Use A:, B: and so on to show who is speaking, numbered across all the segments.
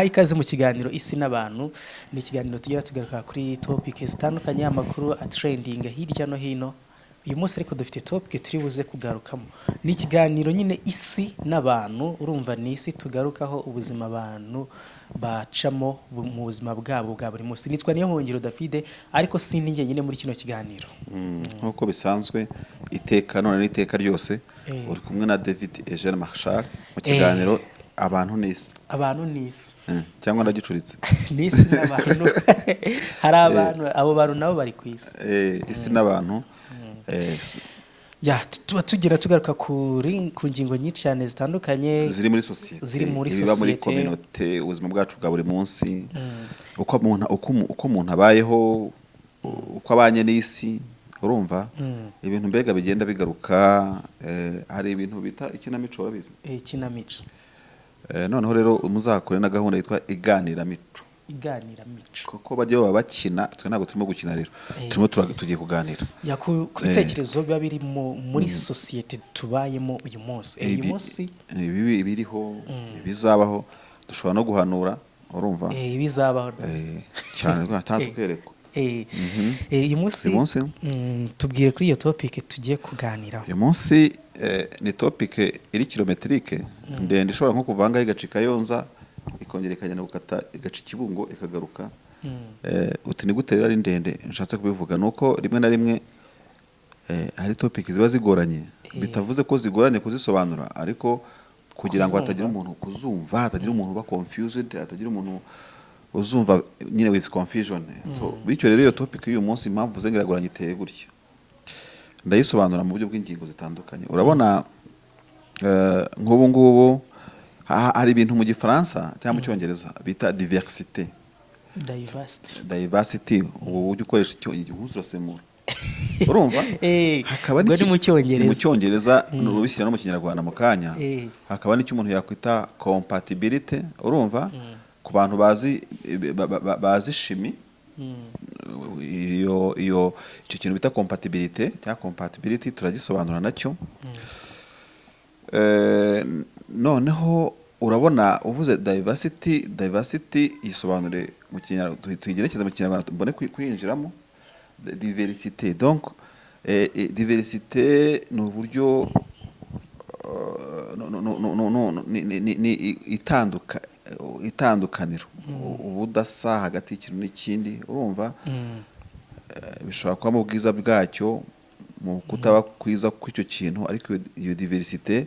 A: mbahaye ikaze mu kiganiro isi n'abantu. Ni ikiganiro tugira tugaruka kuri topic zitandukanye, amakuru trending hirya no hino. Uyu munsi ariko dufite topic turi buze kugarukamo. Ni ikiganiro nyine isi n'abantu, urumva ni isi tugarukaho ubuzima abantu bacamo mu buzima bwabo bwa buri munsi. Nitwa Niyonkongero David, ariko sindi njye nyine muri kino kiganiro.
B: Nkuko bisanzwe iteka none n'iteka ryose uri kumwe na David Eugene Marshal mu kiganiro abantu n'isi.
A: Abantu n'isi
B: cyangwa ndagicuritse
A: n'isi n'abantu. Hari abantu abo bantu nabo bari ku isi.
B: Isi n'abantu.
A: Ya tuba tugira tugaruka ku ngingo nyinshi cyane zitandukanye
B: ziri muri societe,
A: ziri muri
B: societe, muri communauté, ubuzima bwacu bwa buri munsi, uko umuntu abayeho, uko abanye n'isi, urumva ibintu mbega bigenda bigaruka. Hari ibintu bita ikinamico, urabizi?
A: Ikinamico.
B: Noneho rero muzakore na gahunda yitwa iganiramico.
A: Iganiramico
B: kuko bajye baba bakina, twe ntabwo turimo gukina rero, turimo tugiye kuganira
A: ku bitekerezo biba biri muri societe tubayemo uyu munsi. Uyu munsi
B: ibiriho, ibizabaho, dushobora no guhanura, urumva
A: ibizabaho
B: cyane rwatandukwerekwa.
A: Uyu munsi tubwire kuri iyo topic tugiye kuganiraho.
B: Uyu munsi ni topic iri kilometrike ndende, ishobora nko kuvanga igaca Kayonza ikongera ikajyana gukata igaca Kibungo ikagaruka. Uti ni gute rero ari ndende? Nshatse kubivuga nuko rimwe na rimwe hari topic ziba zigoranye, bitavuze ko zigoranye kuzisobanura, ariko kugira ngo hatagira umuntu kuzumva, hatagira umuntu uba confused, hatagira umuntu uzumva nyine with confusion. Bityo rero iyo topic y'uyu munsi impamvu zengiragoranye iteye gutya, ndayisobanura mu buryo bw'ingingo zitandukanye. Urabona nk'ubu ngubu hari ibintu mu Gifaransa cyangwa mu Cyongereza bita diversité, diversity. Ubu ujya ukoresha icyongereza, urumva hakaba
A: ni mu
B: Cyongereza n'ubishyira no mu Kinyarwanda mu kanya. Hakaba n'icyo umuntu yakwita compatibility, urumva ku bantu bazi shimi. Icyo kintu bita compatibility cyangwa compatibility turagisobanura nacyo. Noneho urabona uvuze diversity yisobanure mu Kinyarwanda, tuyigerekeza mu Kinyarwanda mbone kwinjiramo diversité. Donc diversité ni uburyo itandukaniro, ubudasa hagati y'ikintu n'ikindi, urumva bishobora kuba mu bwiza bwacyo, mu kutaba kwiza kw'icyo kintu, ariko iyo diversité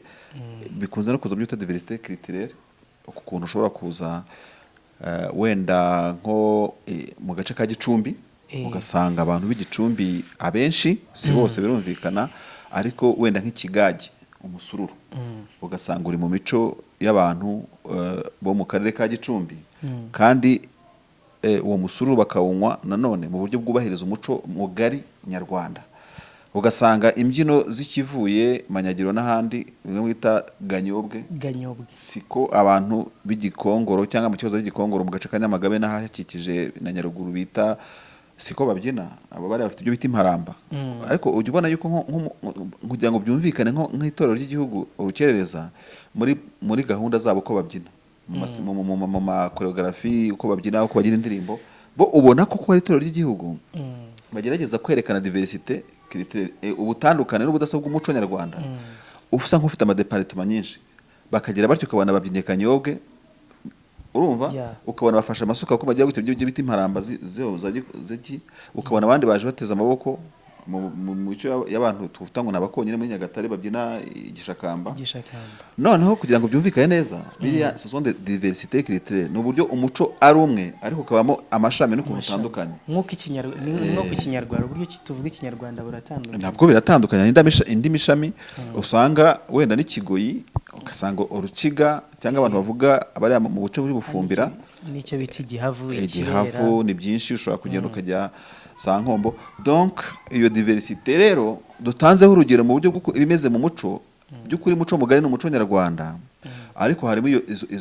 B: bikunze no kuza byita diversité culturelle. Uko kuntu ushobora kuza wenda nko mu gace ka Gicumbi ugasanga abantu b'Igicumbi abenshi, si bose birumvikana, ariko wenda nk'ikigage, umusururu, ugasanga uri mu mico y'abantu bo mu karere ka Gicumbi, kandi uwo musururu bakawunywa nanone mu buryo bwubahiriza umuco mugari nyarwanda. Ugasanga imbyino z'ikivuye Manyagiro n'ahandi bimwe mwita ganyobwe, siko abantu b'Igikongoro cyangwa mu kibazo cy'Igikongoro mu gace ka Nyamagabe n'ahakikije na Nyaruguru bita siko babyina. Abo bari bafite ibyo bita imparamba. Ariko ujya ubona yuko kugira ngo byumvikane nk'itorero ry'igihugu urukerereza muri gahunda zabo uko babyina, mu makoreografi, uko babyina, uko bagira indirimbo, bo ubona ko ari itorero ry'igihugu bagerageza kwerekana diversité, ubutandukane n'ubudasa bw'umuco nyarwanda. Usa nk'ufite amadepartement nyinshi, bakagira batyo ukabona babyinnye kanyobwe, urumva ukabona bafashe amasuka uko bagiye gutyo ibyo bita imparamba zeki, ukabona abandi baje bateza amaboko mu mico y'abantu tuvuta ngo nabakonyine muri Nyagatare babyina igishakamba. Noneho kugira ngo byumvikane neza, biriya ce sont des diversités culturelles, no buryo umuco ari umwe ariko ukabamo amashami n'ukuntu utandukanye.
A: Nk'uko Ikinyarwanda uburyo tuvuga Ikinyarwanda buratandukanye,
B: ntabwo biratandukanye. Indi mishami usanga wenda n'ikigoyi, ugasanga urukiga, cyangwa abantu bavuga abari mu buce bw'ubufumbira,
A: nicyo bita igihavu.
B: Ni byinshi, ushobora kugenda ukajya Sankombo. Donc iyo diversité rero dutanzeho urugero mu buryo bimeze mu muco by'ukuri, muco mugari n'umuco nyarwanda, ariko harimo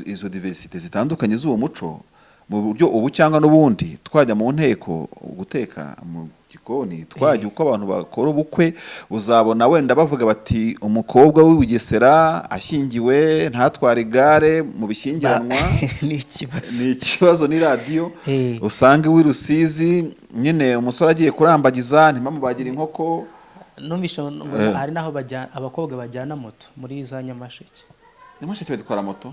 B: izo diversité zitandukanye z'uwo muco, mu buryo ubu cyangwa n'ubundi twajya mu nteko guteka mu gikoni twajya uko abantu bakora ubukwe uzabona wenda bavuga bati umukobwa w'i Bugesera ashyingiwe ntatware igare mu bishyingiranwa
A: ni
B: ikibazo ni radiyo usanga w'i Rusizi nyine umusore agiye kurambagiza ntibamubagira inkoko
A: numvisha hari naho abakobwa bajyana moto muri za Nyamasheke
B: batwara moto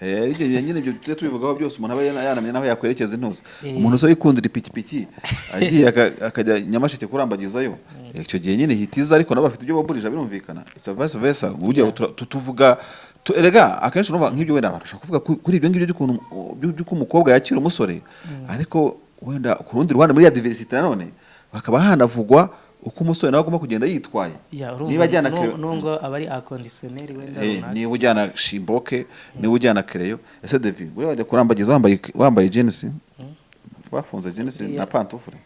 B: iryo nyine ibyo tujye tubivugaho byose umuntu aba yanamye naho yakwerekeza intuza umuntu usa wikundira ipikipiki agiye akajya Nyamasheke kurambagizayo icyo gihe nyine hitiza ariko nabo bafite ibyo baburija birumvikana it's a vice versa burya tuvuga erega akenshi numva nk'ibyo wenda abantu kuvuga kuri ibyo ngibyo by'uko umukobwa yakira umusore ariko wenda ku rundi ruhande muri ya diversity nanone bakaba hanavugwa uko umusore nawe agomba kugenda yitwaye
A: niba ajyana nubwo abari akondisiyoneri wenda runaka
B: niba ujyana shimboke niba ujyana kereyo ese Devi we wajya kurambagiza wambaye jeans wafunze jeans na pantufure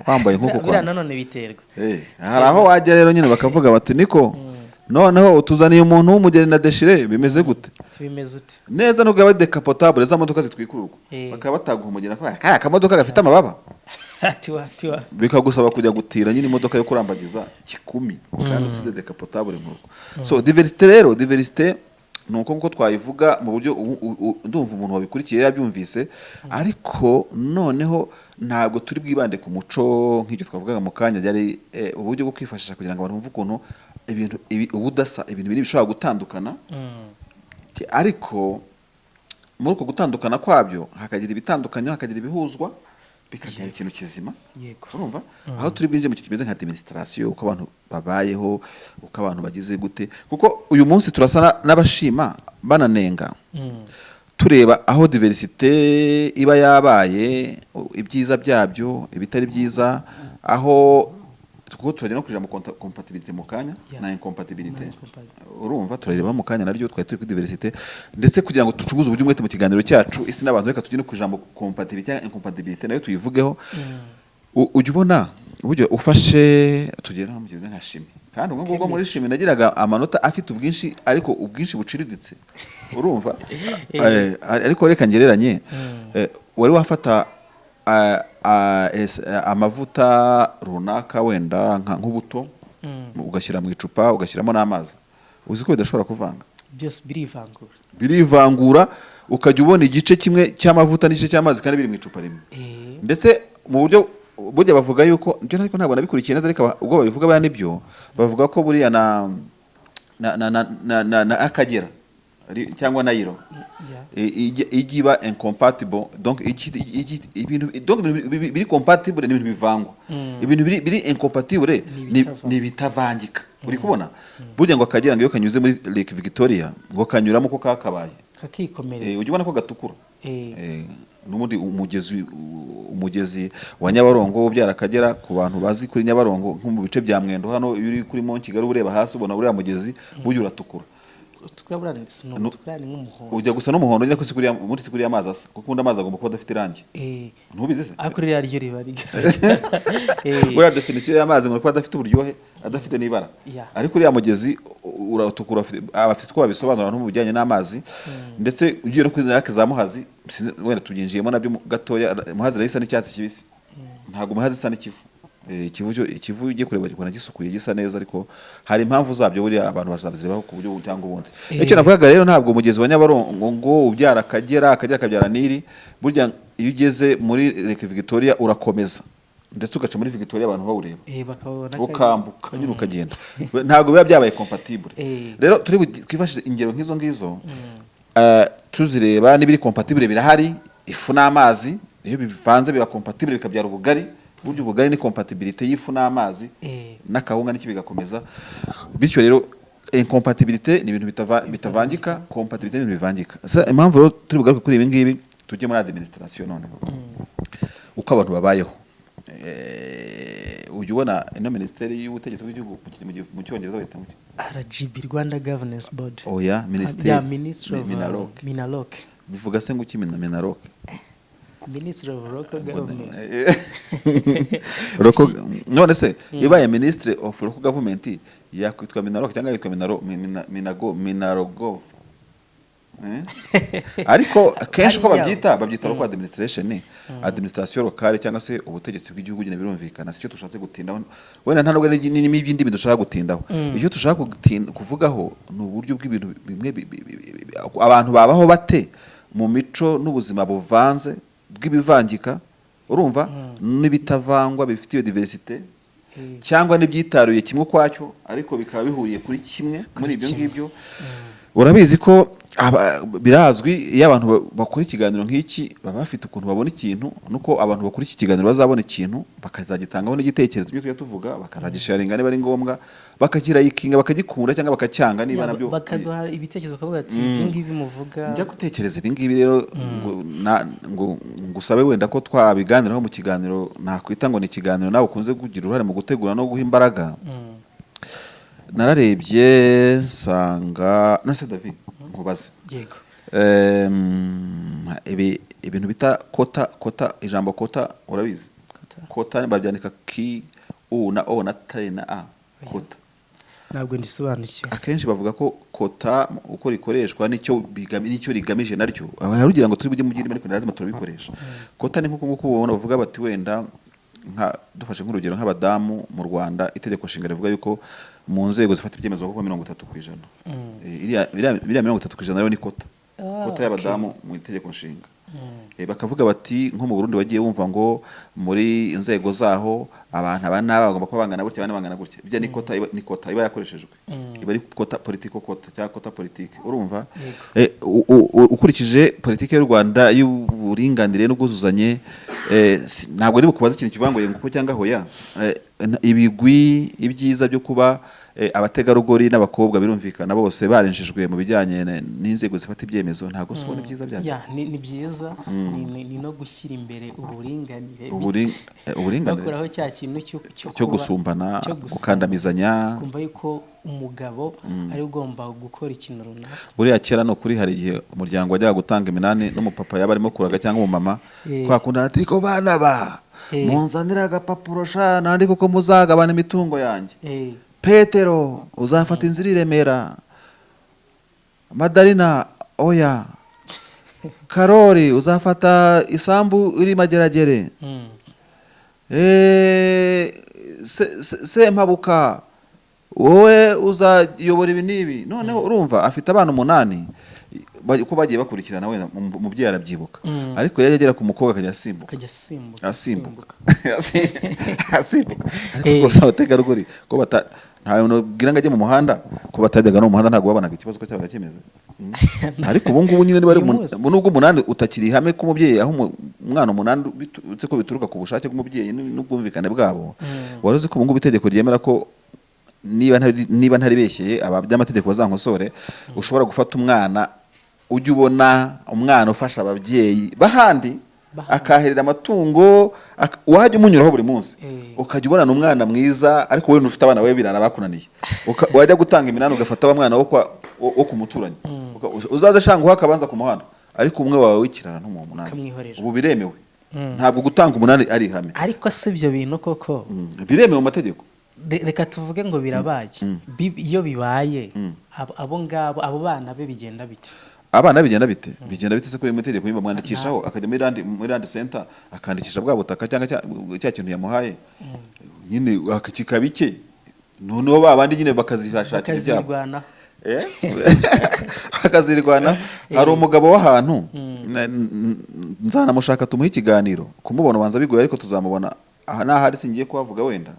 B: wambaye nk'uko
A: kwa nanone biterwa
B: hari aho wajya rero nyine bakavuga bati niko noneho utuzaniye umuntu w'umugeni na deshire bimeze gute
A: bimeze ute
B: neza nubwo aba decapotable za modoka zitwikuruka bakaba bataguha umugeni ko kaya akamodoka gafite amababa bikagusaba kujya gutira nyine imodoka yo kurambagiza kikumi kandi usize decapotable nk'uko so diversité rero diversité nuko nko twayivuga mu buryo ndumva umuntu wabikurikiye yabyumvise ariko noneho ntabwo turi bwibande ku muco nk'icyo twavugaga mu kanya byari uburyo bwo kwifashisha kugira ngo abantu bumve ukuntu ibintu ubudasa ibintu biri bishobora gutandukana ariko muri uko gutandukana kwabyo hakagira ibitandukanye hakagira ibihuzwa bikagira ikintu kizima urumva aho turi bwinje mu kintu kimeze nka administration uko abantu babayeho uko abantu bagize gute kuko uyu munsi turasa n'abashima bananenga tureba aho diversité iba yabaye ibyiza byabyo ibitari byiza aho kuko turajya no kuja mu compatibilité mu kanya na incompatibilité urumva turareba mu kanya naryo twari turi ku diversité ndetse kugira ngo tucuguze uburyo umwete mu kiganiro cyacu isi n'abantu reka tujye no kuja mu compatibilité na incompatibilité nayo tuyivugeho ujye ubona uburyo ufashe tugera mu kibazo nka shimi kandi ubwo ngubwo muri shimi nagiraga amanota afite ubwinshi ariko ubwinshi buciriditse urumva ariko reka ngereranye wari wafata amavuta runaka wenda nk'ubuto ugashyira mu icupa ugashyiramo n'amazi uzi ko bidashobora kuvanga
A: byose
B: birivangura ukajya ubona igice kimwe cy'amavuta n'igice cy'amazi kandi biri mu icupa rimwe ndetse mu buryo burya bavuga yuko byo ariko ntabwo nabikurikiye neza ariko ubwo babivuga baya nibyo bavuga ko buriya na Akagera cyangwa Nayiro igiba incompatible donc ibintu biri compatible n'ibintu bivangwa ibintu biri incompatible ni bitavangika uri kubona burya ngo Akagera ngo iyo kanyuze muri Lake Victoria ngo kanyuramo ko kakabaye
A: kakikomereza
B: ujye ubona ko gatukura n'umundi umugezi wa Nyabarongo ubyara Akagera ku bantu bazi kuri Nyabarongo nko mu bice bya Mwendo hano uri kuri Mont Kigali ureba hasi ubona uriya mugezi burya uratukura ujya gusa n'umuhondo nyine ko muri sikuri y'amazi asa kuko undi amazi agomba kuba adafite irangi ntubizi se
A: akuri ryo riba
B: buriya definition y'amazi ngo kuba adafite uburyohe adafite n'ibara ariko uriya mugezi uratukura abafite uko babisobanura no mu bijyanye n'amazi ndetse ugiye no kwizana yake za Muhazi wenda tubyinjiyemo nabyo gatoya Muhazi rayisa n'icyatsi kibisi ntabwo Muhazi isa n'ikivu ikivu ugiye kureba gikona gisukuye gisa neza ariko hari impamvu zabyo buriya abantu bazabizirebaho ku buryo cyangwa ubundi icyo navugaga rero ntabwo umugezi wa Nyabarongo ngo ubyara Akagera kabyara Nili burya iyo ugeze muri Lake Victoria urakomeza ndetse ugaca muri Victoria abantu bawureba ukambuka nyine ukagenda ntabwo biba byabaye compatible rero turi twifashije ingero nk'izo ngizo tuzireba n'ibiri compatible birahari ifu n'amazi iyo bivanze biba compatible bikabyara ubugari buryo ubugari ni compatibilité y'ifu n'amazi n'akahunga n'iki bigakomeza bityo rero incompatibilité ni ibintu bitavangika compatibilité ni ibintu bivangika impamvu rero turi bugaruke kuri ibi ngibi tujye muri administration none uko abantu babayeho ujye ubona ino ministeri y'ubutegetsi bw'igihugu mu cyongereza bahita mu
A: RGB Rwanda Governance Board
B: oya
A: Ministry of Minaloc
B: bivuga se ngo kimina Minaloc
A: Ministry of Local Government
B: none se ibaye Ministry of Local Government yakwitwa Minaloc cyangwa yitwa Minarogov ariko kenshi ko babyita local administration locale cyangwa se ubutegetsi bw'igihugu nyine birumvikana sicyo tushatse gutindaho wenda nta nubwo n'ibindi dushaka gutindaho icyo tushaka kuvugaho ni uburyo bw'ibintu bimwe abantu babaho bate mu mico n'ubuzima buvanze bw'ibivangika urumva n'ibitavangwa bifite iyo diversite cyangwa n'ibyitaruye kimwe kwacyo ariko bikaba bihuriye kuri kimwe muri ibyo ngibyo urabizi ko birazwi iyo abantu bakora ikiganiro nk'iki baba bafite ukuntu babona ikintu nuko abantu bakora iki kiganiro bazabona ikintu bakazagitangaho n'igitekerezo cyo tujya tuvuga bakazagisharinga niba ari ngombwa bakakirayikinga bakagikunda cyangwa bakacyanga niba nabyo
A: bakaduha ibitekerezo kavuga ati ibi ngibi muvuga
B: njya gutekereza ibi ngibi rero ngo ngusabe wenda ko twabiganiraho mu kiganiro nakwita ngo ni ikiganiro nawe ukunze kugira uruhare mu gutegura no guha imbaraga nararebye nsanga nase David nkubaze
A: yego
B: ibintu bita kota ijambo kota urabizi kota babyandika ki u na o na t na a kota
A: ntabwo ndisobanukiwe
B: akenshi bavuga ko kota uko rikoreshwa nicyo rigamije naryo abarugira ngo turi bujye mugira ariko lazima turabikoresha kota ni nkuko ubona bavuga bati wenda nka dufashe nk'urugero nk'abadamu mu Rwanda itegeko nshinga rivuga yuko mu nzego zifata ibyemezo kuko 30%. Iriya 30% rero ni kota y'abadamu mu itegeko nshinga. Bakavuga bati nko mu Burundi bagiye bumva ngo muri inzego zaho abantu abana bagomba kuba bangana gutya abana bangana gutya. Ibyo ni kota iba yakoreshejwe. Iba ari kota politiko kota cyangwa kota politike. Urumva? Ukurikije politike y'u Rwanda y'uburinganire n'ubwuzuzanye ntabwo ari bukubaza ikintu kivangoye ngo cyangwa hoya. Ibigwi ibyiza byo kuba abategarugori n'abakobwa birumvikana bose barenjejwe mu bijyanye n'inzego zifata ibyemezo ntago siko ni byiza byane
A: ni byiza ni no gushyira imbere uburinganire
B: bakuraho
A: cya kintu
B: cyo gusumbana gukandamizanya
A: kumva yuko umugabo ari ugomba gukora ikintu runaka
B: buriya kera no kuri hari igihe umuryango wajyaga gutanga iminani n'umupapa yaba arimo kuraga cyangwa umumama kwakunda ati ko bana ba munzanira agapapuro sha nandi kuko muzagabana imitungo yanjye Petero uzafata inzira iremera Madarina oya Karori uzafata isambu iri Mageragere Sempabuka wowe uzayobora ibi nibi noneho urumva afite abana 8 ko bagiye bakurikirana wenda umubyeyi arabyibuka ariko yagera ku mukobwa akajya asimbuka ariko gusa abategarugori ko ntawe nubwira ngo ajye mu muhanda ko batajyaga no mu muhanda ntabwo babonaga ikibazo ko cyabaga kimeze ariko ubu ngubu nyine bari nubwo umunani utakiri ihame ko umubyeyi aho umwana umunani utse ko bituruka ku bushake bw'umubyeyi n'ubwumvikane bwabo waruzi ko ubu ngubu itegeko ryemera ko niba ntari beshyeye by'amategeko bazankosore ushobora gufata umwana ujye ubona umwana ufasha ababyeyi bahandi akaherera amatungo wajya umunyuraho buri munsi ukajya ubona umwana mwiza ariko wowe ufite abana bawe birara bakunaniye wajya gutanga iminani ugafata abana wo ku muturanyi uzaza shanga uhakabanza ku muhanda ariko umwe wawe wikirana n'umunani ubu biremewe ntabwo gutanga umunani ari ihame
A: ariko si ibyo bintu koko
B: biremewe mu mategeko
A: reka tuvuge ngo birabaye iyo bibaye abo bana be bigenda bite
B: abana bigenda bite se kuri mu itegeko niba mwandikishaho akajya muri land center akandikisha bwa butaka cyangwa cya kintu yamuhaye nyine akikabike noneho babandi nyine bakazishakira ibyabo bakazirwana hari umugabo w'ahantu nzanamushaka tumuhe ikiganiro kumubona banza bigoye ariko tuzamubona aha n'ahari singiye kuhavuga wenda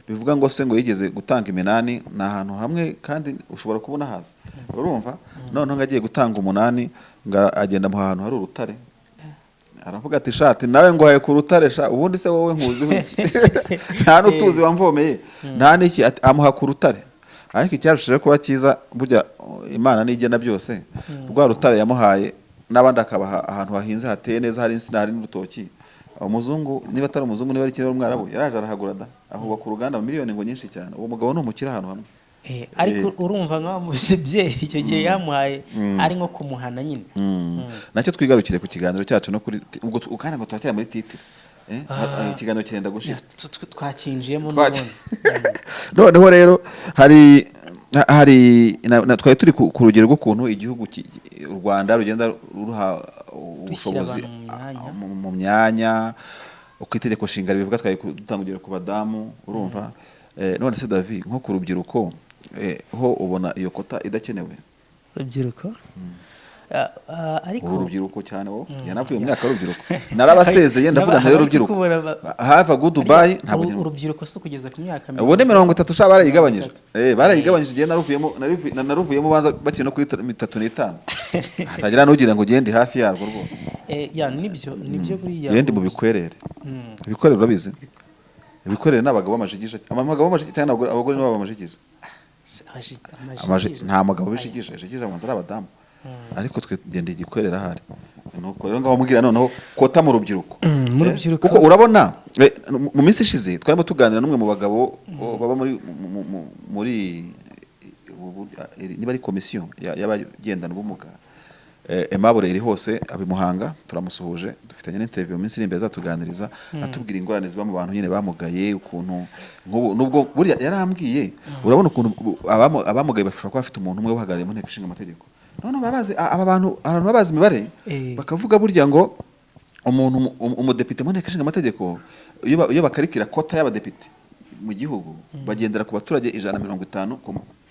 B: bivuga ngo se ngo yigeze gutanga iminani ni ahantu hamwe kandi ushobora kubona haza urumva noneho ngo agiye gutanga umunani ngo agenda mu hantu hari urutare aravuga ati shati nawe ngo haye ku rutare sha ubundi se wowe nkuziho nta n'utuzi wamvomeye nta n'iki amuha ku rutare ariko icyarushije kuba cyiza burya Imana nigena byose rwa rutare yamuhaye n'abandi akabaha ahantu hahinze hateye neza hari insina hari n'urutoki umuzungu niba atari umuzungu niba ari kintu umwarabu yaraje arahagura da aho ku ruganda miliyoni ngo nyinshi cyane uwo mugabo no mukira ahantu hamwe
A: ariko urumva nk'ababyeyi icyo gihe yamuhaye ari nko kumuhana nyine
B: nacyo twigarukire ku kiganiro cyacu no kuri ubwo ukana ngo turacyari muri titire ikiganiro cyenda gushira
A: twakinjiyemo
B: noneho rero hari hari twari turi ku rugero rw'ukuntu igihugu u Rwanda rugenda ruha ubushobozi mu myanya uko itegeko nshinga bivuga. Twari dutanga urugero ku badamu urumva. None se David, nko ku rubyiruko ho ubona iyo kota idakenewe?
A: Urubyiruko ariko
B: urubyiruko cyane wo yanavuye mu myaka y'urubyiruko narabasezeye ndavuga ntayo urubyiruko have a good Dubai ntabwo
A: urubyiruko so kugeza ku myaka
B: ubu ne 30 sha barayigabanyije barayigabanyije giye naruvuyemo banza bakiri no kuri 35 hatagira nugira ngo gende hafi yarwo rwose.
A: nibyo buriya
B: gende mu bikwerere ibikorere urabizi ibikorere n'abagabo bamajigije amagabo bamajigije cyane abagore n'abo bamajigije nta mugabo bishigije jigije abanza abadamu ariko twe gende igikorera hari nuko rero ngaho mubwira noneho kota mu rubyiruko kuko urabona mu minsi ishize twarimo tuganira n'umwe mu bagabo baba muri niba ari komisiyo y'abagendana ubumuga Aimable iri hose abimuhanga turamusuhuje dufitanye n'interview mu minsi iri imbere azatuganiriza atubwira ingorane ziba mu bantu nyine bamugaye ukuntu nubwo buriya yarambwiye urabona ukuntu abamugaye bafasha kuba bafite umuntu umwe uhagarariye mu nteko ishinga amategeko. None babazi aba bantu babazi imibare bakavuga burya ngo umuntu umudepite mu nteko ishinga amategeko iyo bakarikira kota y'abadepite mu gihugu bagendera ku baturage 150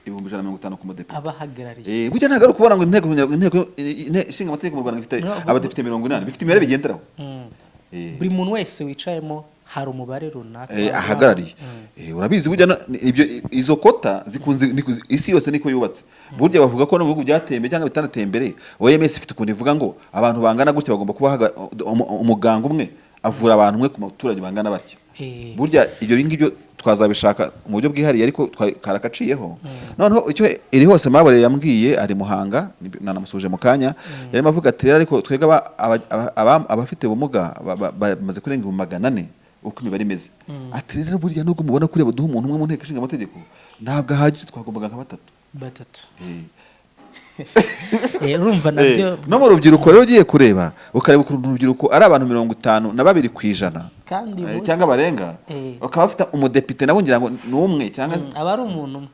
B: ibihumbi 150 ku mudepite
A: abahagarariye.
B: Burya ntabwo ari ukubona ngo inteko ishinga amategeko mu Rwanda ifite abadepite 80 bifite imibare bigenderaho.
A: Buri muntu wese wicayemo hari umubare runaka
B: ahagarariye. Urabizi burya ibyo izo kota zikunze isi yose niko yubatse. Burya bavuga ko no mu bihugu byatembe cyangwa bitanatembere OMS ifite ukuntu ivuga ngo abantu bangana gutya bagomba kuba umuganga umwe avura abantu umwe ku baturage bangana batya. Burya ibyo bingibyo twazabishaka mu buryo bwihariye ariko karakaciyeho. Noneho icyo iri hose Aimable yambwiye ari Muhanga nanamusuje mu kanya yarimo avuga ati ariko twega abafite ubumuga bamaze kurenga 400 uko imibare imeze. Ati rero burya nubwo mubona kuri abaduha umuntu umwe mu nteko ishinga amategeko ntabwo ahagije twagombaga nka batatu.
A: Urumva nabyo
B: no mu rubyiruko rero ugiye kureba ukareba ukuntu urubyiruko ari abantu 52%
A: kandi
B: cyangwa barenga bakaba bafite umudepite nabo ngira ngo ni umwe cyangwa
A: aba ari umuntu umwe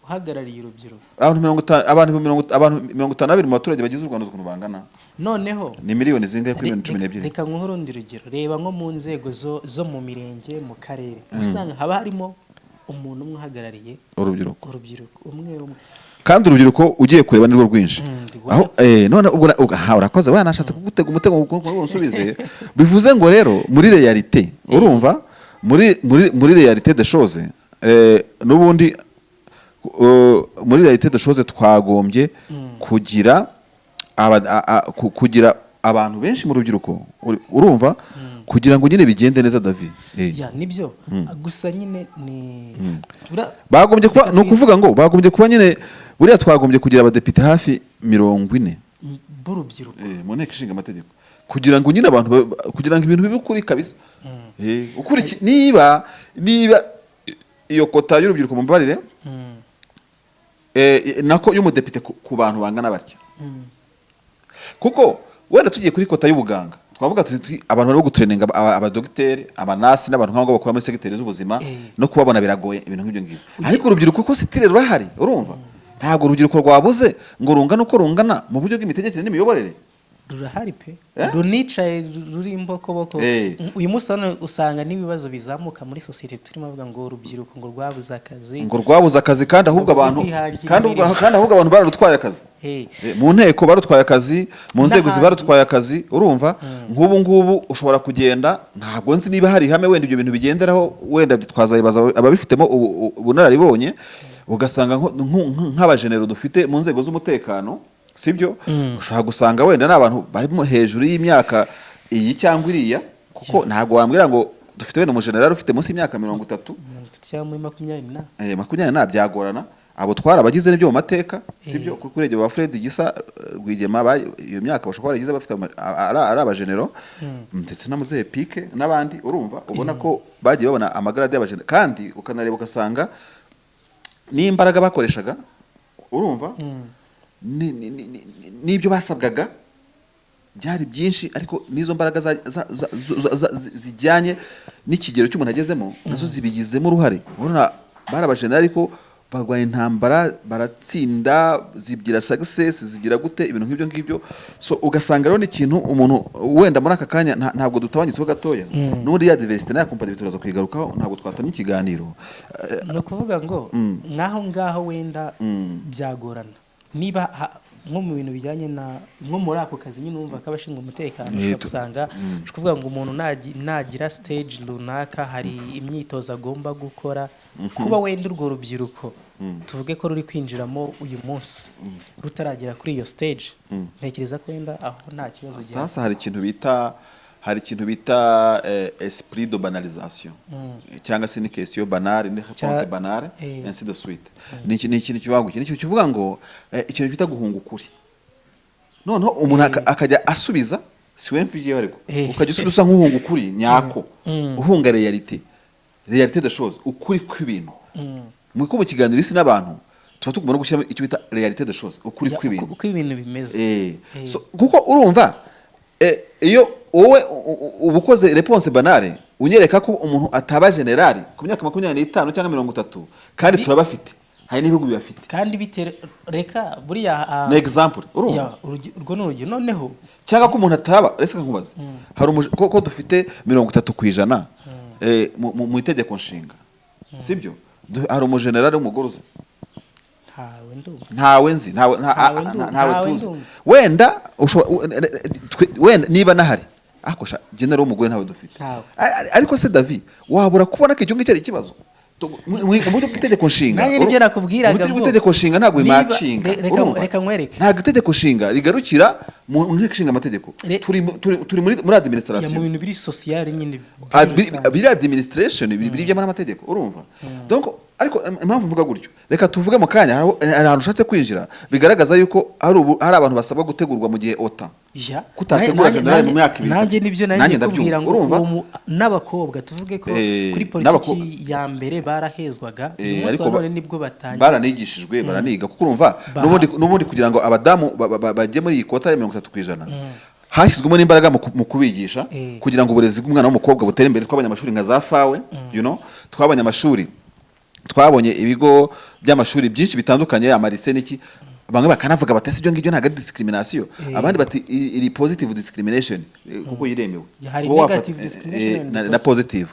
A: uhagarariye urubyiruko.
B: Abantu 52 mu baturage bagize u Rwanda ukuntu bangana
A: noneho
B: ni miliyoni zingahe kuri 12.
A: Reka nk'urundi rugero reba nko mu nzego zo mu mirenge mu karere usanga haba harimo umuntu umwe uhagarariye urubyiruko umwe kandi urubyiruko ugiye kureba nirwo rwinshi. Aho none ubwo urakoze wanashatse kugutega umutego ngo unsubize bivuze ngo rero muri realite urumva muri realite de chose nubundi muri realite de chose twagombye kugira abantu benshi mu rubyiruko urumva kugira ngo nyine bigende neza David. Nibyo gusa nyine ni
B: bagombye kuba no kuvuga ngo bagombye kuba nyine buriya twagombye kugira abadepite hafi 40
A: b'urubyiruko
B: mu nteko ishinga amategeko kugira ngo nyine abantu kugira ngo ibintu bibe ukuri kabisa. Ukuri niba iyo kota y'urubyiruko mu mbarire nako y'umudepite ku bantu bangana batya kuko wenda tugiye kuri kota y'ubuganga twavuga tuti abantu bari gutraininga abadogiteri abanasi n'abantu nk'abo bakora muri segiteri z'ubuzima no kubabona biragoye ibintu nk'ibyo ngibyo ariko urubyiruko ko sitire rurahari urumva ntabwo urubyiruko rwabuze ngo rungana uko rungana mu buryo bw'imitegekere n'imiyoborere
A: rurahari pe runicaye ruri imbokoboko. Uyu munsi usanga n'ibibazo bizamuka muri societe turimo bavuga ngo urubyiruko ngo rwabuze akazi kandi ahubwo abantu bararutwaye akazi mu nteko barutwaye akazi mu nzego zibarutwaye akazi urumva ngubu ushobora kugenda ntabwo nzi niba hari ihame wenda ibyo bintu bigenderaho wenda twazayibaza ababifitemo ubunararibonye ugasanga nk'abajenero dufite mu nzego z'umutekano sibyo ushobora gusanga wenda n'abantu bari hejuru y'imyaka iyi cyangwa iriya kuko ntabwo wambwira ngo dufite wenda umujenerali ufite munsi y'imyaka 30 cyangwa 20
B: 20 byagorana abo twara abagize n'ibyo mu mateka sibyo kuko urege ba Fred Gisa Rwigema iyo myaka bashobora bagize bafite ari abajenero ndetse na muzehe Pike n'abandi urumva ubona ko bagiye babona amagarade y'abajenero kandi ukanareba ugasanga n'imbaraga bakoreshaga urumva n'ibyo basabwaga byari byinshi ariko n'izo mbaraga zijyanye n'ikigero cy'umuntu agezemo nazo zibigizemo uruhare urabona bari abajenera ariko barwanya intambara baratsinda zigira success zigira gute ibintu nk'ibyo ngibyo so ugasanga rero ni ikintu umuntu wenda muri aka kanya ntabwo dutabanyitseho gatoya n'ubundi ya diversity nayo company turaza kwigarukaho ntabwo twatanye ikiganiro
A: no kuvuga ngo naho ngaho wenda byagorana niba nko mu bintu bijyanye nko muri ako kazi nyine numva ko abashinzwe umutekano ushobora gusanga kuvuga ngo umuntu nagira stage runaka hari imyitozo agomba gukora kuba wenda urwo rubyiruko tuvuge ko ruri kwinjiramo uyu munsi rutaragera kuri iyo stage ntekereza ko wenda aho nta kibazo gihari.
B: Sasa hari ikintu bita esprit de banalisation cyangwa se ni question banale ni réponse banale ainsi de suite ni ikintu kibaguye ni kivuga ngo ikintu bita guhunga ukuri noneho umuntu akajya asubiza si we mvugiye ariko ukajya usubiza nk'uhunga ukuri nyako uhunga realite de choses ukuri kw'ibintu mu kiganiro isi n'abantu tuba tugomba gushyira icyo bita realite de choses ukuri kw'ibintu
A: uko ibintu bimeze
B: kuko urumva iyo wowe ubukoze réponse banale unyereka ko umuntu ataba generali ku myaka 25 cyangwa 30 kandi turabafite hari n'ibihugu bibafite kandi
A: reka buriya
B: na example
A: urumva urwo n'urugero noneho
B: cyangwa ko umuntu ataba rese nkubaza hari ko dufite 30% mu itegeko nshinga sibyo hari umugenerali w'umugorozi ntawe nzi ntawe tuzi wenda niba nahari akosha general w'umugore ntawe dufite ariko se David wabura kubona ko icyo ngicyo ari ikibazo mu buryo bw'itegeko nshinga
A: nanjye nibyo nakubwiraga
B: ngo itegeko nshinga ntabwo imacinga
A: reka nkwereke
B: ntabwo itegeko nshinga rigarukira mu nteko ishinga amategeko turi muri administration
A: mu bintu biri social nyine
B: biri administration biri by'amara amategeko urumva donc ariko impamvu mvuga gutyo reka tuvuge mu kanya hari ahantu ushatse kwinjira bigaragaza yuko hari abantu basabwa gutegurwa mu gihe OTAN kutategura general mu myaka 2
A: nanjye nibyo nanjye ndakubwira ngo n'abakobwa tuvuge ko kuri politiki ya mbere barahezwaga ariko none nibwo batangiye
B: baranigishijwe baraniga kuko urumva n'ubundi kugira ngo abadamu bajye muri iyi kota ya 30% hashyizwemo n'imbaraga mu kubigisha kugira ngo uburezi bw'umwana w'umukobwa butere imbere tw'abanyamashuri nka za fawe tw'abanyamashuri twabonye ibigo by'amashuri byinshi bitandukanye amarise n'iki bamwe bakanavuga batese ibyo ngibyo ntago ari discrimination abandi bati iri positive discrimination kuko yiremewe na positive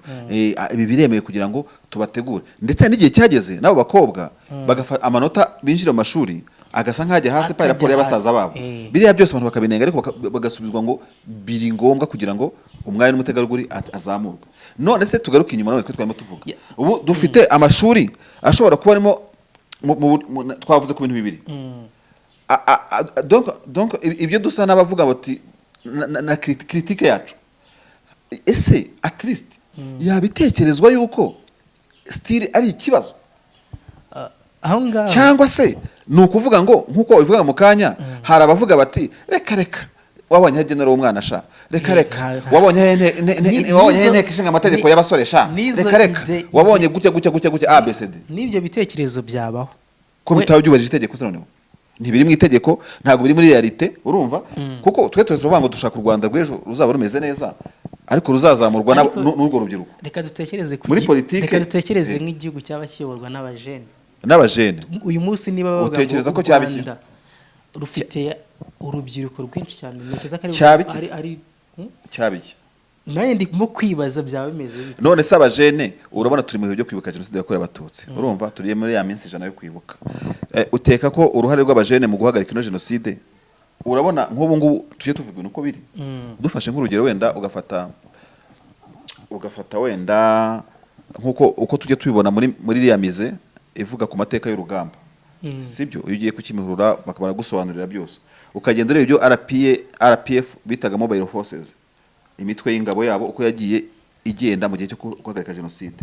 B: ibi biremewe kugira ngo tubategure ndetse n'igihe cyageze nabo bakobwa bagafata amanota binjira mu mashuri agasa nkajya hasi pa raporo y'abasaza babo biriya byose abantu bakabinenga ariko bagasubizwa ngo biri ngombwa kugira ngo umwari n'umutegarugori azamurwe none se tugaruka inyuma none twitwamo tuvuga ubu dufite amashuri ashobora kuba arimo twavuze ku bintu bibiri donc ibyo dusa n'abavuga bati na critique yacu ese at least yabitekerezwa yuko still ari ikibazo
A: aho ngaho
B: cyangwa se ni ukuvuga ngo nk'uko bivuga mu kanya hari abavuga bati reka wabonye general w'umwana sha reka wabonye inteko ishinga amategeko y'abasore sha reka wabonye gutya ABCD
A: n'ibyo bitekerezo byabaho
B: ko bitabyubahirije itegeko se noneho ntibiri mu itegeko ntabwo biri muri realite urumva kuko twe tuvuga ngo dushaka u Rwanda rw'ejo ruzaba rumeze neza ariko ruzazamurwa n'urwo rubyiruko
A: reka dutekereze
B: muri politike
A: reka dutekereze nk'igihugu cyaba kiyoborwa n'abajene uyu munsi niba bavuga
B: utekereza ko cyabiki
A: rufite urubyiruko rwinshi cyane ntekereza ko ari
B: cyabiki
A: naye ndimo kwibaza byaba bimeze bite
B: none se abajene urabona turi mu bihe byo kwibuka jenoside yakorewe abatutsi urumva turiye muri ya minsi ijana yo kwibuka uteka ko uruhare rw'abajene mu guhagarika ino jenoside urabona nk'ubu ngubu tujye tuvuga ibintu uko biri dufashe nk'urugero wenda ugafata wenda nk'uko uko tujye tubibona muri iriya mize ivuga ku mateka y'urugamba sibyo iyo ugiye kukimihurura bakabara gusobanurira byose ukagenda ureba ibyo RPF bitaga mobile forces imitwe y'ingabo yabo uko yagiye igenda mu gihe cyo guhagarika jenoside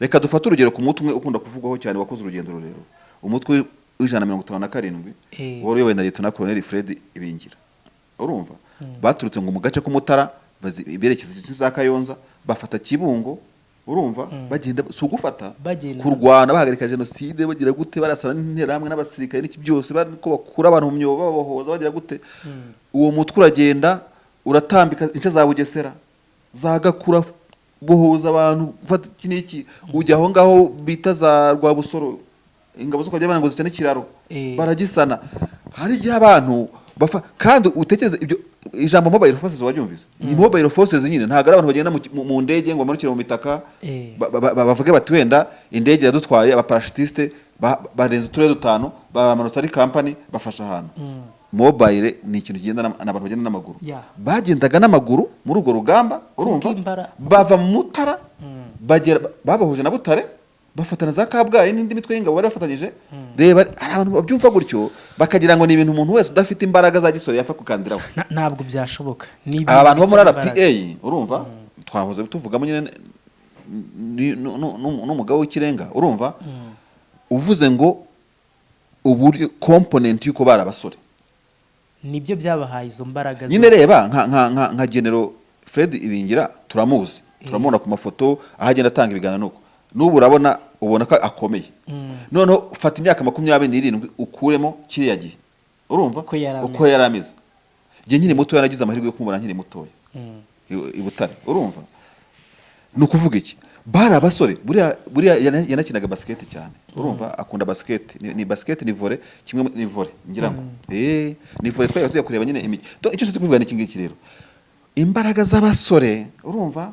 B: reka dufate urugero ku mutwe umwe ukunda kuvugwaho cyane wakoze urugendo rurerure umutwe w'157 wari uyobowe na Lieutenant Colonel Fred Ibingira urumva baturutse ngo mu gace k'Umutara berekeza za Kayonza bafata Kibungo urumva bagenda sugufata kurwana bahagarika jenoside bagira gute barasana n'intera hamwe n'abasirikare n'iki byose bariko bakura abantu mu myobo babohoza bagira gute uwo mutwe uragenda uratambika ince za Bugesera zagakura bohoza abantu ufata kiniki ujya aho ngaho bita za Rwabusoro ingabo zo kwajya ngo zicane ikiraro
A: Eh.
B: baragisana. Hari igihe abantu kandi utekereza ibyo ijambo mobile forces waryumvise ni mobile forces nyine, ntabwo ari abantu bagenda mu ndege ngo bamanukire mu mitaka bavuge bati wenda indege iradutwaye abaparashutiste barenze uturere dutanu bamanutse ari company bafasha ahantu. Mobile ni ikintu kigenda n'abantu bagenda n'amaguru, bagendaga n'amaguru muri urwo rugamba, urumva bava mu Mutara bagera babahuje na Butare bafatana za Kabgayi n'indi mitwe y'ingabo bari bafatanyije. Reba ari abantu babyumva gutyo bakagira ngo ni ibintu umuntu wese udafite imbaraga za gisore yapfa kukandiraho.
A: Ntabwo byashoboka.
B: Abantu bo muri RPA urumva twahoze tuvugamo nyine n'umugabo w'ikirenga, urumva uvuze ngo uburyo component yuko bari abasore
A: nibyo byabahaye izo mbaraga
B: nyine. Reba nka General Fred Ibingira turamuzi, turamubona ku mafoto aho agenda atanga ibiganiro n'ubu urabona ubona ko akomeye. Noneho ufata imyaka 27 ukuremo kiriya gihe, urumva uko yari ameze. Gihe nyine muto yaragize amahirwe yo kumubona nkiri mutoya i Butare, urumva ni ukuvuga iki, bari abasore. Buriya yanakinaga basket cyane, urumva akunda basket. Ni basket ni volley, kimwe ni volley ngira ngo ni volley tujya kureba nyine imiki. Icyo cyo kuvuga ni iki ngiki rero, imbaraga z'abasore, urumva